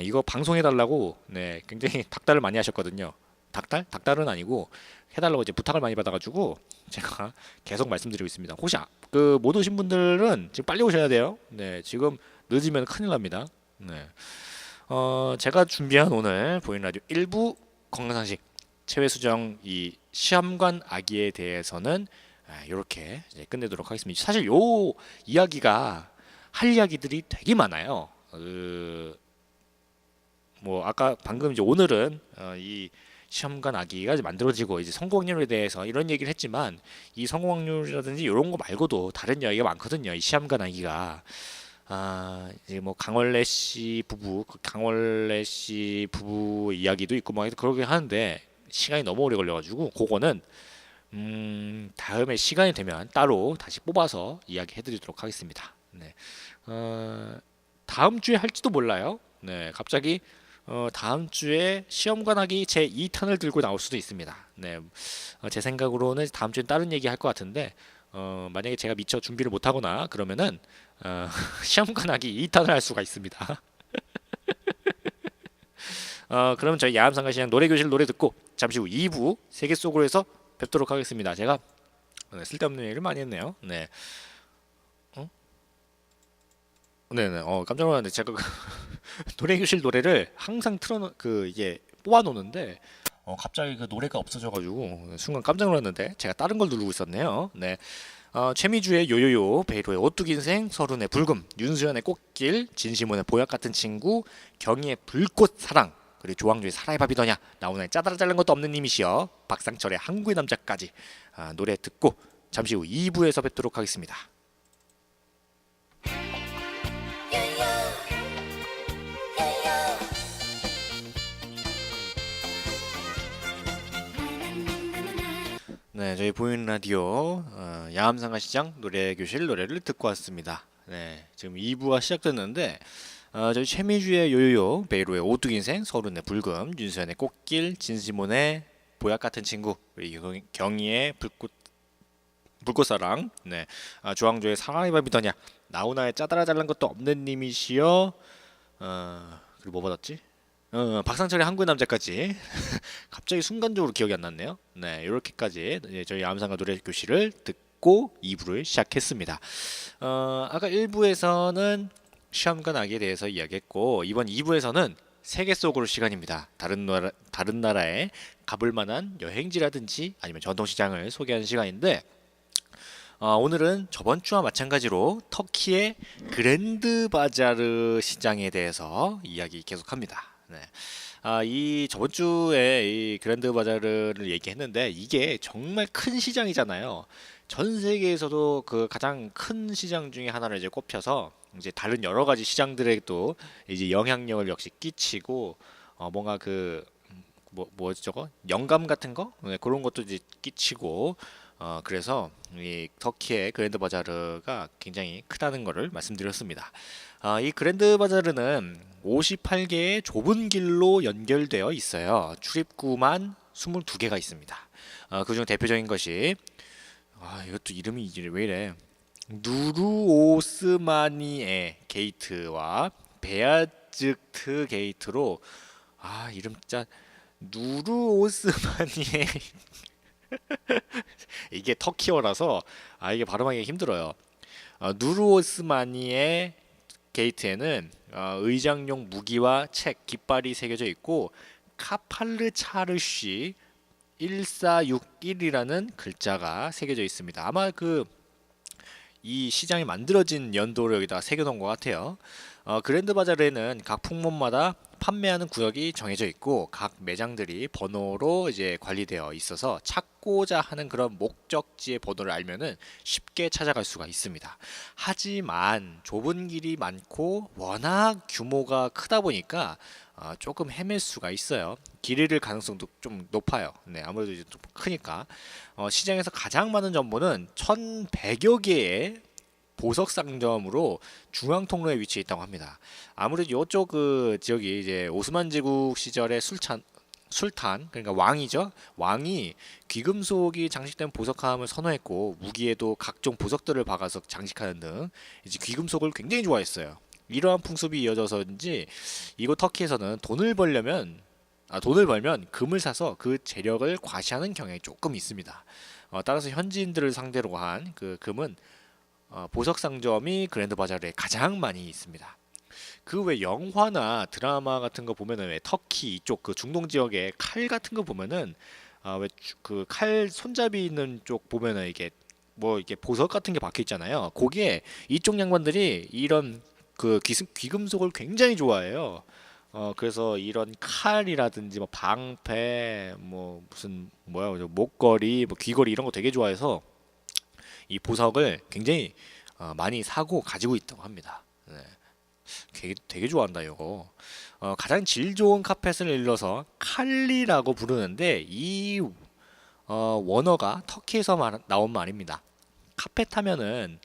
Speaker 2: 이거 방송해 달라고 네 굉장히 닥달을 많이 하셨거든요. 닥달은 아니고 해달라고 이제 부탁을 많이 받아가지고 제가 계속 말씀드리고 있습니다. 혹시 그 못 오신 분들은 지금 빨리 오셔야 돼요. 네 지금 늦으면 큰일 납니다. 네. 제가 준비한 오늘 보이는 라디오 1부 건강상식 체외수정 이 시험관 아기에 대해서는 이렇게 이제 끝내도록 하겠습니다. 사실 요 이야기가 할 이야기들이 되게 많아요. 뭐 아까 방금 이제 오늘은 이 시험관 아기가 이제 만들어지고 이제 성공 확률에 대해서 이런 얘기를 했지만 이 성공 확률이라든지 이런 거 말고도 다른 이야기가 많거든요. 이 시험관 아기가 이제 뭐 강원래 씨 부부, 강원래 씨 부부 이야기도 있고 막 그러긴 하는데 시간이 너무 오래 걸려가지고 그거는 다음에 시간이 되면 따로 다시 뽑아서 이야기해드리도록 하겠습니다. 네, 다음 주에 할지도 몰라요. 네, 갑자기 다음 주에 시험관하기 제 2탄을 들고 나올 수도 있습니다. 네, 제 생각으로는 다음 주엔 다른 얘기 할 것 같은데 만약에 제가 미처 준비를 못하거나 그러면은 시험관하기 2탄을 할 수가 있습니다. 그러면 저희 야암상가시장 노래교실 노래 듣고 잠시 후 2부 세계 속으로 해서 뵙도록 하겠습니다. 제가 쓸데없는 얘기를 많이 했네요. 네. 네네. 깜짝 놀랐는데 제가 노래교실 노래를 항상 이게 뽑아놓는데 갑자기 그 노래가 없어져가지고 순간 깜짝 놀랐는데 제가 다른 걸 누르고 있었네요. 네. 최미주의 요요요, 베이로의 오뚜기 인생, 서른의 불금, 윤수연의 꽃길, 진시몬의 보약 같은 친구, 경희의 불꽃 사랑, 그리고 조항조의 사라의 밥이더냐, 나훈아의 짜다라 잘난 것도 없는 님이시여, 박상철의 항구의 남자까지 노래 듣고 잠시 후 2부에서 뵙도록 하겠습니다. 네, 저희 보이는 라디오 야암상가시장 노래교실 노래를 듣고 왔습니다. 네, 지금 2부가 시작됐는데 저희 최미주의 요요요, 베이로의 오뚜기 인생, 서른의 불금, 윤수연의 꽃길, 진시몬의 보약 같은 친구, 그리고 경희의 불꽃사랑, 네, 조항조의 사랑의 밤이더냐, 나훈아의 짜다라 잘난 것도 없는 님이시여, 그리고 뭐 받았지? 박상철의 한국의 남자까지 갑자기 순간적으로 기억이 안 났네요. 네, 이렇게까지 저희 암상가 노래 교실을 듣고 2부를 시작했습니다. 아까 1부에서는 시험관 아기에 대해서 이야기했고 이번 2부에서는 세계 속으로 시간입니다. 다른 나라에 가볼 만한 여행지라든지 아니면 전통시장을 소개하는 시간인데 오늘은 저번 주와 마찬가지로 터키의 그랜드 바자르 시장에 대해서 이야기 계속합니다. 네. 이 저번 주에 이 그랜드 바자르를 얘기했는데 이게 정말 큰 시장이잖아요. 전 세계에서도 그 가장 큰 시장 중에 하나를 이제 꼽혀서 이제 다른 여러 가지 시장들에도 이제 영향력을 역시 끼치고 뭔가 뭐지 저거 영감 같은 거 네, 그런 것도 이제 끼치고 그래서 이 터키의 그랜드 바자르가 굉장히 크다는 것을 말씀드렸습니다. 이 그랜드 바자르는 58개의 좁은 길로 연결되어 있어요. 출입구만 22개가 있습니다. 그중 대표적인 것이 이것도 이름이 왜 이래? 누르오스마니에 게이트와 베아즈트 게이트로 이름 진짜 누르오스마니에 이게 터키어라서 이게 발음하기 힘들어요. 누르오스마니에 게이트에는 의장용 무기와 책, 깃발이 새겨져 있고 카팔르 차르시 1461이라는 글자가 새겨져 있습니다. 아마 이 시장이 만들어진 연도를 여기다 새겨놓은 것 같아요. 그랜드 바자르에는 각 품목마다 판매하는 구역이 정해져 있고 각 매장들이 번호로 이제 관리되어 있어서 찾고자 하는 그런 목적지의 번호를 알면은 쉽게 찾아갈 수가 있습니다. 하지만 좁은 길이 많고 워낙 규모가 크다 보니까 조금 헤맬 수가 있어요. 길 잃을 가능성도 좀 높아요. 네, 아무래도 이제 좀 크니까 시장에서 가장 많은 점포는 1,100여 개의 보석 상점으로 중앙 통로에 위치해 있다고 합니다. 아무래도 이쪽 그 지역이 이제 오스만 제국 시절의 술탄 그러니까 왕이죠. 왕이 귀금속이 장식된 보석함을 선호했고 무기에도 각종 보석들을 박아서 장식하는 등 이제 귀금속을 굉장히 좋아했어요. 이러한 풍습이 이어져서인지 이곳 터키에서는 돈을 벌면 금을 사서 그 재력을 과시하는 경향이 조금 있습니다. 따라서 현지인들을 상대로 한 그 금은 보석 상점이 그랜드 바자르에 가장 많이 있습니다. 그 외 영화나 드라마 같은 거 보면은 왜 터키 이쪽 그 중동 지역에 칼 같은 거 보면은 왜 그 칼 손잡이 있는 쪽 보면은 이게 뭐 이게 보석 같은 게 박혀 있잖아요. 거기에 이쪽 양반들이 이런 그 귀금속을 굉장히 좋아해요. 그래서 이런 칼이라든지 뭐 방패 뭐 무슨 뭐야 목걸이 뭐 귀걸이 이런 거 되게 좋아해서 이 보석을 굉장히 많이 사고 가지고 있다고 합니다. 네. 되게 좋아한다 이거. 가장 질 좋은 카펫을 일러서 칼리라고 부르는데 이 원어가 터키에서 나온 말입니다. 카펫 하면은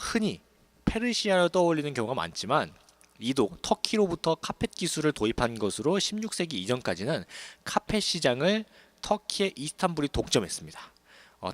Speaker 2: 흔히 페르시아를 떠올리는 경우가 많지만 이도 터키로부터 카펫 기술을 도입한 것으로 16세기 이전까지는 카펫 시장을 터키의 이스탄불이 독점했습니다.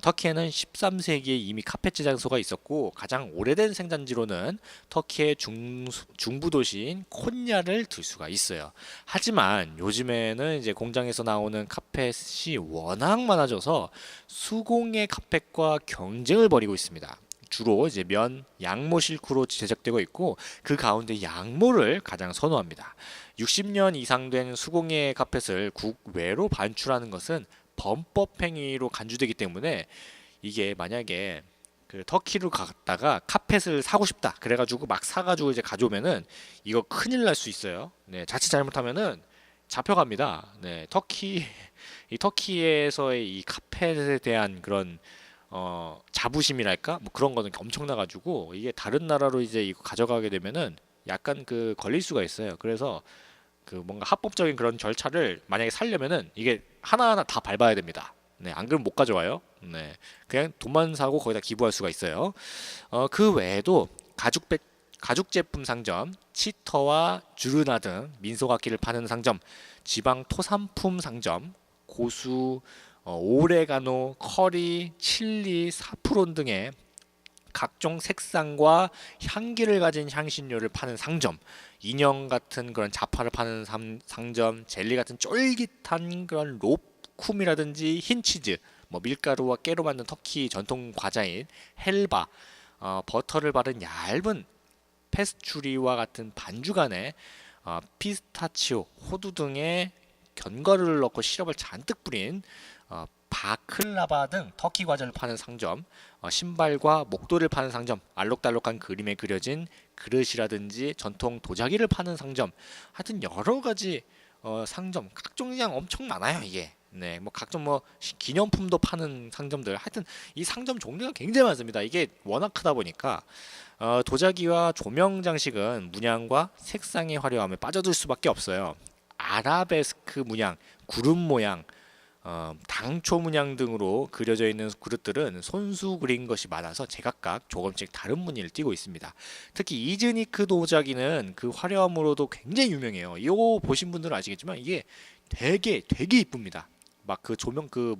Speaker 2: 터키에는 13세기에 이미 카펫 제장소가 있었고 가장 오래된 생산지로는 터키의 중부 도시인 콘야를 들 수가 있어요. 하지만 요즘에는 이제 공장에서 나오는 카펫이 워낙 많아져서 수공예 카펫과 경쟁을 벌이고 있습니다. 주로 이제 면, 양모 실크로 제작되고 있고 그 가운데 양모를 가장 선호합니다. 60년 이상 된 수공예 카펫을 국외로 반출하는 것은 범법 행위로 간주되기 때문에 이게 만약에 그 터키로 갔다가 카펫을 사고 싶다 그래가지고 막 사가지고 이제 가져오면은 이거 큰일 날 수 있어요. 네, 자칫 잘못하면은 잡혀갑니다. 네, 터키에서의 이 카펫에 대한 그런 자부심이랄까 뭐 그런 거는 엄청나가지고 이게 다른 나라로 이제 이거 가져가게 되면은 약간 그 걸릴 수가 있어요. 그래서 그 뭔가 합법적인 그런 절차를 만약에 살려면은 이게 하나하나 다 밟아야 됩니다. 네, 안 그러면 못 가져와요. 네, 그냥 돈만 사고 거기다 기부할 수가 있어요. 그 외에도 가죽 제품 상점, 치터와 주르나 등 민속악기를 파는 상점, 지방 토산품 상점, 고수, 오레가노, 커리, 칠리, 사프론 등의 각종 색상과 향기를 가진 향신료를 파는 상점, 인형 같은 그런 자파를 파는 상점, 젤리 같은 쫄깃한 그런 로쿰이라든지 흰치즈, 뭐 밀가루와 깨로 만든 터키 전통 과자인 헬바, 버터를 바른 얇은 페스츄리와 같은 반죽안에 피스타치오, 호두 등의 견과류를 넣고 시럽을 잔뜩 뿌린 바클라바 등 터키 과자를 파는 상점, 신발과 목도를 파는 상점, 알록달록한 그림에 그려진 그릇이라든지 전통 도자기를 파는 상점, 하여튼 여러 가지 상점, 각종 그냥 엄청 많아요 이게. 네, 뭐 각종 뭐 기념품도 파는 상점들, 하여튼 이 상점 종류가 굉장히 많습니다. 이게 워낙 크다 보니까 도자기와 조명 장식은 문양과 색상의 화려함에 빠져들 수밖에 없어요. 아라베스크 문양, 구름 모양, 당초 문양 등으로 그려져 있는 그릇들은 손수 그린 것이 많아서 제각각 조금씩 다른 무늬를 띠고 있습니다. 특히 이즈니크 도자기는 그 화려함으로도 굉장히 유명해요. 이거 보신 분들은 아시겠지만 이게 되게 이쁩니다. 막 그 조명 그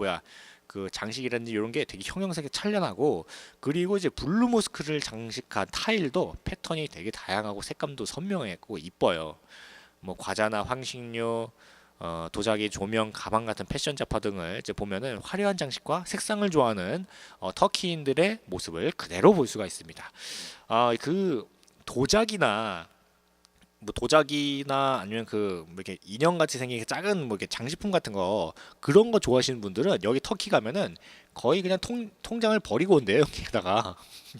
Speaker 2: 장식이라든지 이런 게 되게 형형색이 찬란하고, 그리고 이제 블루 모스크를 장식한 타일도 패턴이 되게 다양하고 색감도 선명했고 이뻐요. 뭐 과자나 황식료, 도자기, 조명, 가방 같은 패션 잡화 등을 이제 보면은 화려한 장식과 색상을 좋아하는 터키인들의 모습을 그대로 볼 수가 있습니다. 그 도자기나 아니면 뭐 이렇게 인형 같이 생긴 작은 뭐 이렇게 장식품 같은 거, 그런 거 좋아하시는 분들은 여기 터키 가면은 거의 그냥 통장을 버리고 온대요. 여기다가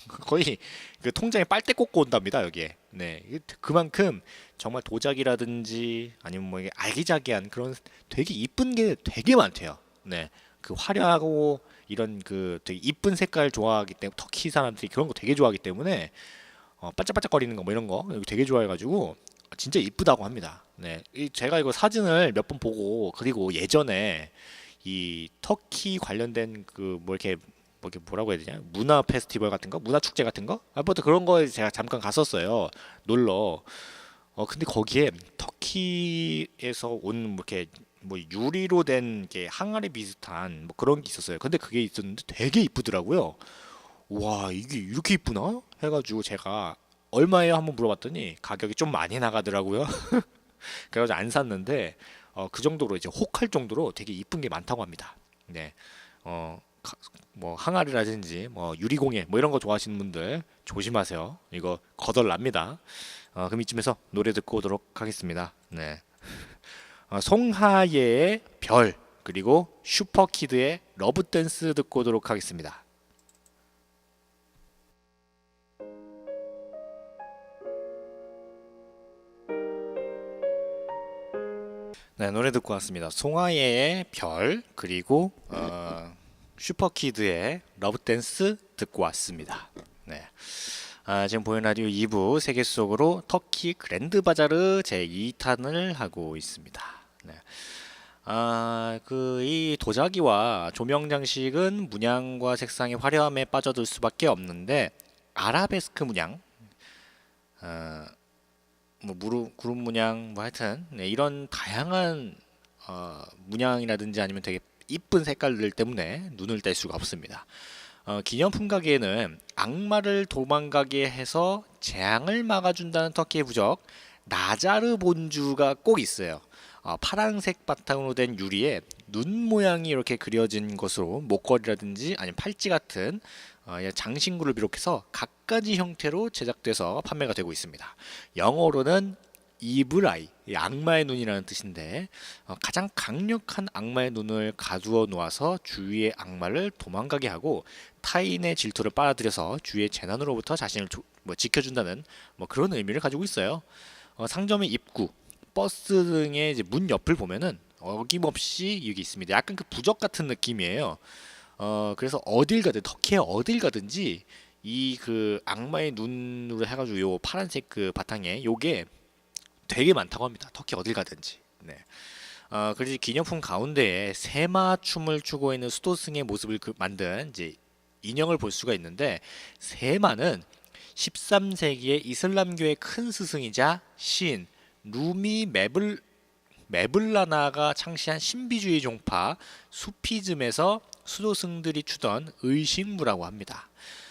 Speaker 2: 거의 그 통장에 빨대 꽂고 온답니다 여기에. 네, 그만큼 정말 도자기라든지 아니면 뭐 이게 아기자기한 그런 되게 이쁜 게 되게 많대요. 네, 그 화려하고 이런 그 되게 이쁜 색깔 좋아하기 때문에 터키 사람들이 그런 거 되게 좋아하기 때문에 반짝반짝거리는 거 뭐 이런 거 되게 좋아해가지고 진짜 이쁘다고 합니다. 네, 제가 이거 사진을 몇 번 보고, 그리고 예전에 이 터키 관련된 그 뭐 이렇게 뭐 이게 뭐라고 해야 되냐? 문화 페스티벌 같은 거, 문화 축제 같은 거, 아무튼 그런 거에 제가 잠깐 갔었어요. 놀러. 근데 거기에 터키에서 온 뭐 이렇게 뭐 유리로 된 게 항아리 비슷한 뭐 그런 게 있었어요. 근데 그게 있었는데 되게 이쁘더라고요. 와, 이게 이렇게 이쁘나? 해가지고 제가 얼마예요? 한번 물어봤더니 가격이 좀 많이 나가더라고요. 그래가지고 안 샀는데 그 정도로 이제 혹할 정도로 되게 이쁜 게 많다고 합니다. 네, 뭐 항아리라든지 뭐 유리공예 뭐 이런 거 좋아하시는 분들 조심하세요. 이거 거덜납니다. 그럼 이쯤에서 노래 듣고 오도록 하겠습니다. 네, 송하예의 별 그리고 슈퍼키드의 러브댄스 듣고 오도록 하겠습니다. 네, 노래 듣고 왔습니다. 송하예의 별 그리고 슈퍼키드의 러브댄스 듣고 왔습니다. 네. 지금 보이는 라디오 2부 세계 속으로 터키 그랜드 바자르 제 2탄을 하고 있습니다. 네. 이 도자기와 조명 장식은 문양과 색상의 화려함에 빠져들 수밖에 없는데 아라베스크 문양, 뭐 구름 문양, 뭐 하여튼 네, 이런 다양한 문양이라든지 아니면 되게 이쁜 색깔들 때문에 눈을 뗄 수가 없습니다. 기념품 가게에는 악마를 도망가게 해서 재앙을 막아준다는 터키의 부적 나자르 본주가 꼭 있어요. 파란색 바탕으로 된 유리에 눈 모양이 이렇게 그려진 것으로 목걸이라든지 아니면 팔찌 같은 장신구를 비롯해서 각가지 형태로 제작돼서 판매가 되고 있습니다. 영어로는 이블아이, 악마의 눈이라는 뜻인데 가장 강력한 악마의 눈을 가두어 놓아서 주위의 악마를 도망가게 하고 타인의 질투를 빨아들여서 주위의 재난으로부터 자신을 지켜준다는 뭐 그런 의미를 가지고 있어요. 상점의 입구, 버스 등의 이제 문 옆을 보면은 어김없이 여기 있습니다. 약간 그 부적 같은 느낌이에요. 그래서 어딜 가든 터키에 어딜 가든지 이 그 악마의 눈으로 해가지고 요 파란색 그 바탕에 요게 되게 많다고 합니다. 터키 어딜 가든지. 네. 그래서 기념품 가운데에 세마 춤을 추고 있는 수도승의 모습을 만든 이제 인형을 볼 수가 있는데 세마는 13세기의 이슬람교의 큰 스승이자 시인 루미 메블라나가 창시한 신비주의 종파 수피즘에서 수도승들이 추던 의식무라고 합니다.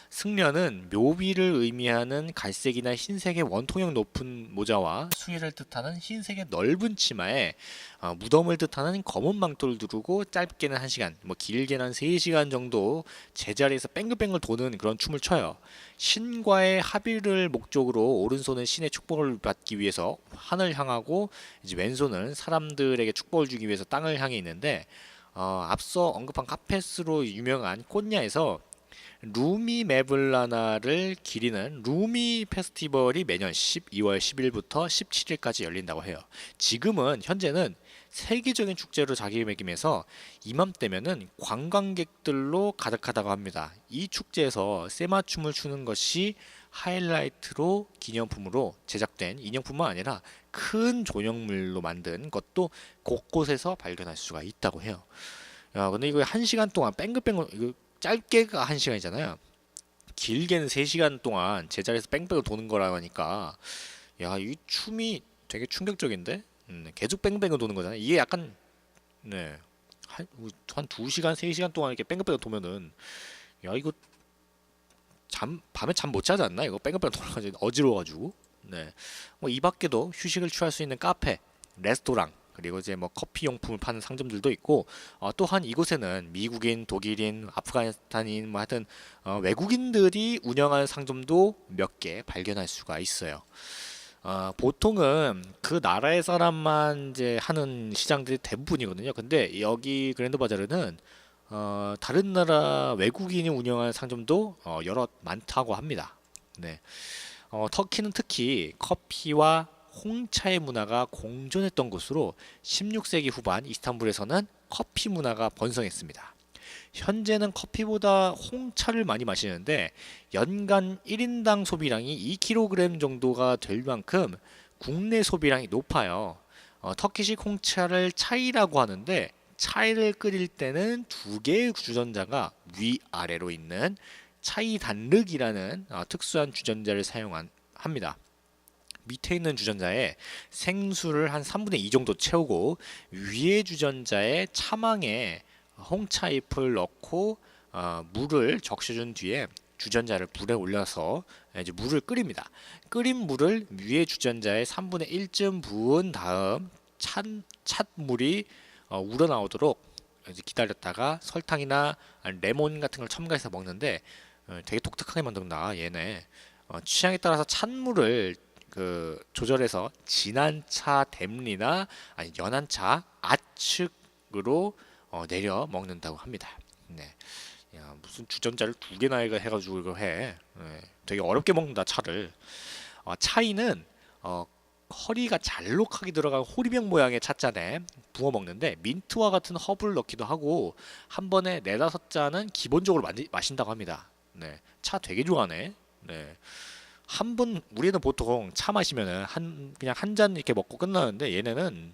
Speaker 2: 승려는 묘비를 의미하는 갈색이나 흰색의 원통형 높은 모자와 수의를 뜻하는 흰색의 넓은 치마에 무덤을 뜻하는 검은 망토를 두르고 짧게는 1시간, 뭐 길게는 3시간 정도 제자리에서 뱅글뱅글 도는 그런 춤을 춰요. 신과의 합의를 목적으로 오른손은 신의 축복을 받기 위해서 하늘 향하고 이제 왼손은 사람들에게 축복을 주기 위해서 땅을 향해 있는데 앞서 언급한 카페스로 유명한 콘야에서 루미 메블라나를 기리는 루미 페스티벌이 매년 12월 10일부터 17일까지 열린다고 해요. 지금은 현재는 세계적인 축제로 자리매김해서 이맘때면은 관광객들로 가득하다고 합니다. 이 축제에서 세마춤을 추는 것이 하이라이트로 기념품으로 제작된 인형뿐만 아니라 큰 조형물로 만든 것도 곳곳에서 발견할 수가 있다고 해요. 야, 근데 이거 1시간 동안 뺑글뺑글 이거 짧게가 1시간이잖아요. 길게는 3시간 동안 제자리에서 뺑뺑을 도는 거라고 하니까 야, 이 춤이 되게 충격적인데 계속 뺑뺑을 도는 거잖아요. 이게 약간 네, 한 2시간, 3시간 동안 이렇게 뺑글뺑글 도면은 야, 이거 밤에 잠 못 자지 않나? 이거 뺑글뺑글 돌아가지고 어지러워가지고 네, 뭐 이 밖에도 휴식을 취할 수 있는 카페, 레스토랑 그리고 이제 뭐 커피 용품을 파는 상점들도 있고 또한 이곳에는 미국인, 독일인, 아프가니스탄인 뭐 하여튼 외국인들이 운영하는 상점도 몇 개 발견할 수가 있어요. 보통은 그 나라의 사람만 이제 하는 시장들이 대부분이거든요. 근데 여기 그랜드 바자르는 다른 나라 외국인이 운영하는 상점도 여러 많다고 합니다. 네. 터키는 특히 커피와 홍차의 문화가 공존했던 곳으로 16세기 후반 이스탄불에서는 커피 문화가 번성했습니다. 현재는 커피보다 홍차를 많이 마시는데 연간 1인당 소비량이 2kg 정도가 될 만큼 국내 소비량이 높아요. 터키식 홍차를 차이라고 하는데 차이를 끓일 때는 두 개의 주전자가 위아래로 있는 차이 단륵이라는 특수한 주전자를 합니다. 밑에 있는 주전자에 생수를 한 3분의 2 정도 채우고 위에 주전자에 차망에 홍차잎을 넣고 물을 적셔준 뒤에 주전자를 불에 올려서 이제 물을 끓입니다. 끓인 물을 위에 주전자에 3분의 1쯤 부은 다음 찻물이 우러나오도록 이제 기다렸다가 설탕이나 레몬 같은 걸 첨가해서 먹는데 되게 독특하게 만든다 얘네. 취향에 따라서 찬물을 조절해서 진한 차 댐리나 아니 연한 차 아측으로 내려 먹는다고 합니다. 네. 야, 무슨 주전자를 두 개나 해가지고 이걸 해. 네. 되게 어렵게 먹는다 차를. 차이는 허리가 잘록하게 들어간 호리병 모양의 찻잔에 부어 먹는데 민트와 같은 허브를 넣기도 하고 한 번에 4-5잔은 기본적으로 마신다고 합니다. 네. 차 되게 좋아하네. 네. 우리는 보통 차 마시면은 그냥 한 잔 이렇게 먹고 끝나는데 얘네는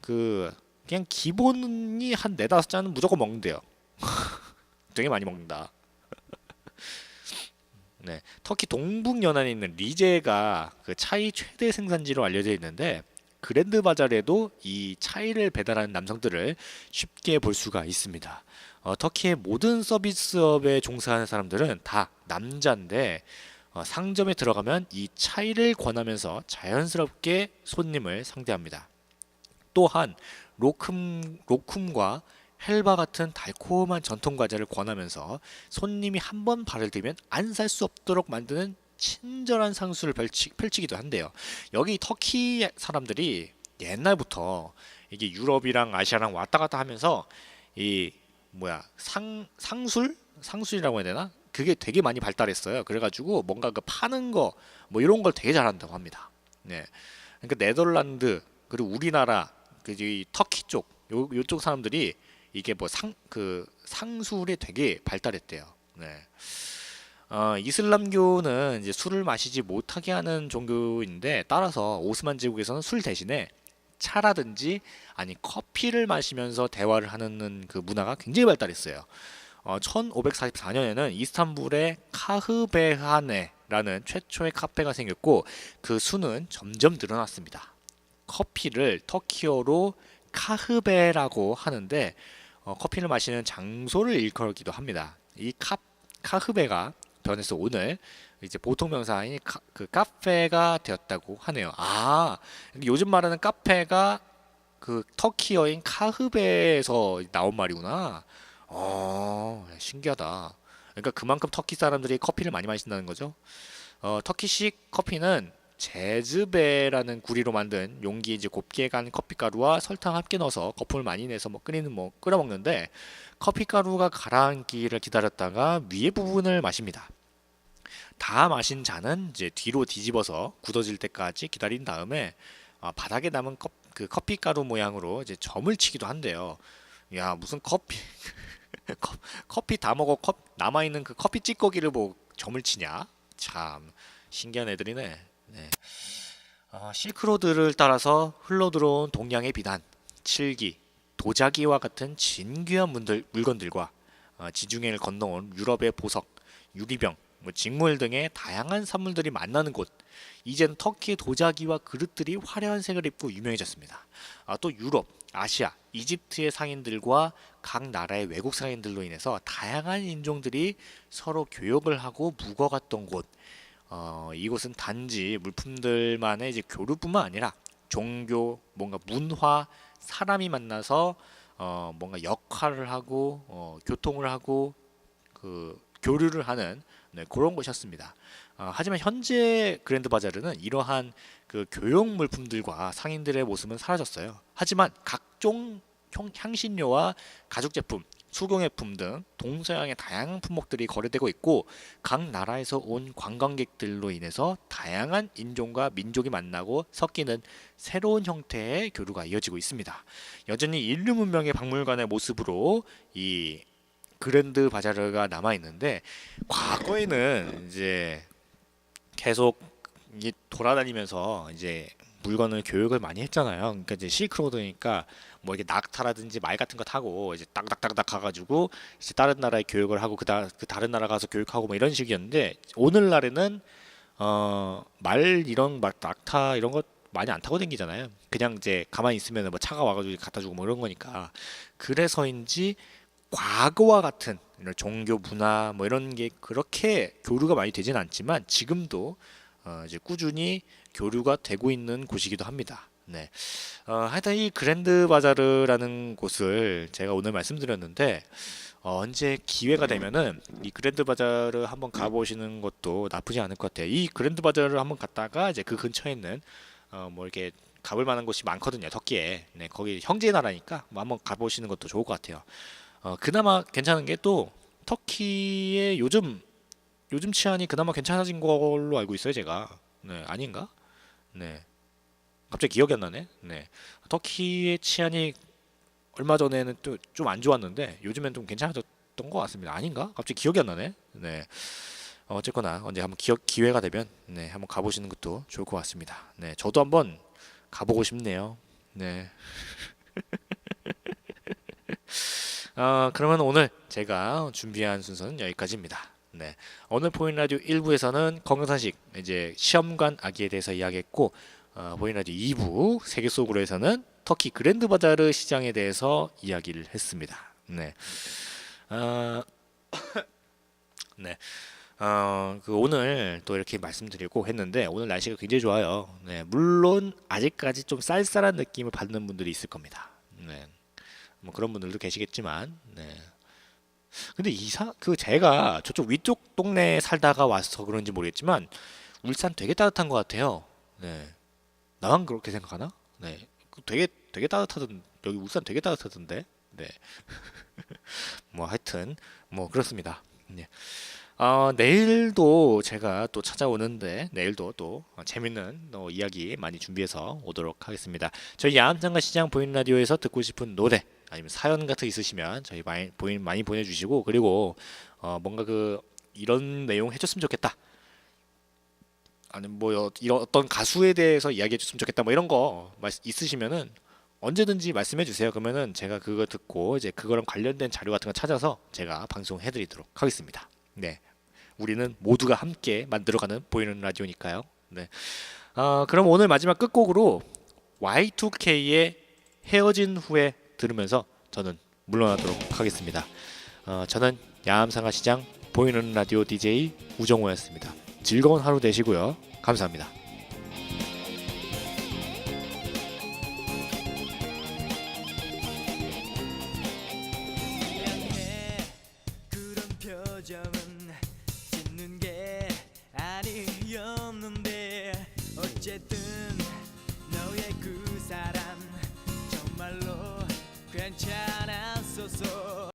Speaker 2: 그냥 기본이 한 4-5잔은 무조건 먹는데요. 되게 많이 먹는다. 네, 터키 동북 연안에 있는 리제가 그 차이 최대 생산지로 알려져 있는데 그랜드 바자르에도 이 차이를 배달하는 남성들을 쉽게 볼 수가 있습니다. 터키의 모든 서비스업에 종사하는 사람들은 다 남자인데 상점에 들어가면 이 차이를 권하면서 자연스럽게 손님을 상대합니다. 또한 로쿰과 헬바 같은 달콤한 전통 과자를 권하면서 손님이 한 번 발을 들면 안 살 수 없도록 만드는 친절한 상수를 펼치기도 한대요. 여기 터키 사람들이 옛날부터 이게 유럽이랑 아시아랑 왔다 갔다 하면서 이 상술이라고 해야 되나? 그게 되게 많이 발달했어요. 그래가지고 뭔가 파는 거 뭐 이런 걸 되게 잘한다고 합니다. 네, 그러니까 네덜란드 그리고 우리나라 이 터키 쪽 요쪽 사람들이 이게 상술이 되게 발달했대요. 네. 이슬람교는 이제 술을 마시지 못하게 하는 종교인데 따라서 오스만 제국에서는 술 대신에 차라든지 아니 커피를 마시면서 대화를 하는 그 문화가 굉장히 발달했어요. 1544년에는 이스탄불에 카흐베하네라는 최초의 카페가 생겼고 그 수는 점점 늘어났습니다. 커피를 터키어로 카흐베라고 하는데 커피를 마시는 장소를 일컬기도 합니다. 이 카흐베가 변해서 오늘 이제 보통 명사인 그 카페가 되었다고 하네요. 요즘 말하는 카페가 그 터키어인 카흐베에서 나온 말이구나. 신기하다. 그러니까 그만큼 터키 사람들이 커피를 많이 마신다는 거죠. 터키식 커피는 제즈베라는 구리로 만든 용기에 이제 곱게 간 커피가루와 설탕 함께 넣어서 거품을 많이 내서 끓여 먹는데 커피가루가 가라앉기를 기다렸다가 위에 부분을 마십니다. 다 마신 잔은 이제 뒤로 뒤집어서 굳어질 때까지 기다린 다음에 바닥에 남은 커피가루 모양으로 이제 점을 치기도 한대요. 야, 무슨 커피 다 먹어 남아있는 그 커피 찌꺼기를 점을 치냐? 참 신기한 애들이네. 네. 실크로드를 따라서 흘러들어온 동양의 비단, 칠기, 도자기와 같은 진귀한 물건들과 지중해를 건너온 유럽의 보석, 유리병, 직물 등의 다양한 산물들이 만나는 곳. 이젠 터키의 도자기와 그릇들이 화려한 색을 입고 유명해졌습니다. 또 유럽, 아시아, 이집트의 상인들과 각 나라의 외국 상인들로 인해서 다양한 인종들이 서로 교역을 하고 묵어갔던 곳. 이곳은 단지 물품들만의 이제 교류뿐만 아니라 종교, 뭔가 문화, 사람이 만나서 뭔가 역할을 하고 교통을 하고 교류를 하는 그런 곳이었습니다. 하지만 현재 그랜드 바자르는 이러한 교역 물품들과 상인들의 모습은 사라졌어요. 하지만 각종 향신료와 가죽 제품, 수공예품 등 동서양의 다양한 품목들이 거래되고 있고 각 나라에서 온 관광객들로 인해서 다양한 인종과 민족이 만나고 섞이는 새로운 형태의 교류가 이어지고 있습니다. 여전히 인류 문명의 박물관의 모습으로 이 그랜드 바자르가 남아 있는데 과거에는 이제 계속 돌아다니면서 이제 물건을 교육을 많이 했잖아요. 그러니까 이제 실크로드니까 뭐 이게 낙타라든지 말 같은 거 타고 이제 딱딱딱딱 가가지고 이제 다른 나라에 교육을 하고 그 다른 나라 가서 교육하고 뭐 이런 식이었는데 오늘날에는 말 이런 막 낙타 이런 거 많이 안 타고 다니잖아요. 그냥 이제 가만히 있으면 뭐 차가 와가지고 갖다 주고 뭐 이런 거니까 그래서인지 과거와 같은 이런 종교 문화 뭐 이런 게 그렇게 교류가 많이 되진 않지만 지금도 이제 꾸준히 교류가 되고 있는 곳이기도 합니다. 네. 하여튼 이 그랜드 바자르라는 곳을 제가 오늘 말씀드렸는데 언제 기회가 되면은 이 그랜드 바자르 한번 가보시는 것도 나쁘지 않을 것 같아요. 이 그랜드 바자르 한번 갔다가 이제 그 근처에 있는 뭐 이렇게 가볼 만한 곳이 많거든요. 터키에. 네, 거기 형제 나라니까 뭐 한번 가보시는 것도 좋을 것 같아요. 그나마 괜찮은 게 또 터키의 요즘 치안이 그나마 괜찮아진 걸로 알고 있어요, 제가. 네, 아닌가? 네. 갑자기 기억이 안 나네. 네. 터키의 치안이 얼마 전에는 또 좀 안 좋았는데 요즘엔 좀 괜찮아졌던 것 같습니다. 아닌가? 갑자기 기억이 안 나네. 네. 어쨌거나 언제 한번 기회가 되면 네, 한번 가보시는 것도 좋을 것 같습니다. 네, 저도 한번 가보고 싶네요. 네. 그러면 오늘 제가 준비한 순서는 여기까지입니다. 네, 오늘 보이는 라디오 1부에서는 건강상식 이제 시험관 아기에 대해서 이야기했고 보이는 라디오 2부 세계 속으로에서는 터키 그랜드 바자르 시장에 대해서 이야기를 했습니다. 네, 네, 그 오늘 또 이렇게 말씀드리고 했는데 오늘 날씨가 굉장히 좋아요. 네, 물론 아직까지 좀 쌀쌀한 느낌을 받는 분들이 있을 겁니다. 네, 뭐 그런 분들도 계시겠지만, 네. 근데 제가 저쪽 위쪽 동네에 살다가 와서 그런지 모르겠지만 울산 되게 따뜻한 것 같아요. 네, 나만 그렇게 생각하나? 네, 되게 따뜻하던 여기 울산 되게 따뜻하던데. 네, 뭐 하여튼 뭐 그렇습니다. 네. 내일도 제가 또 찾아오는데 내일도 또 재밌는 이야기 많이 준비해서 오도록 하겠습니다. 저희 야암장가 시장 보이는 라디오에서 듣고 싶은 노래 아니면 사연 같은 거 있으시면 저희 많이 보내주시고 그리고 뭔가 이런 내용 해줬으면 좋겠다. 아니면 뭐 이런 어떤 가수에 대해서 이야기해줬으면 좋겠다. 뭐 이런 거 있으시면은 언제든지 말씀해 주세요. 그러면은 제가 그거 듣고 이제 그거랑 관련된 자료 같은 거 찾아서 제가 방송해드리도록 하겠습니다. 네, 우리는 모두가 함께 만들어가는 보이는 라디오니까요. 네, 그럼 오늘 마지막 끝곡으로 Y2K의 헤어진 후에 들으면서 저는 물러나도록 하겠습니다. 저는 야암상가시장 보이는 라디오 DJ 우정호였습니다. 즐거운 하루 되시고요. 감사합니다.
Speaker 1: 그런 표정은 짓는 게 아니었는데 어쨌든 너의 그 사람 정말로 괜찮았었어.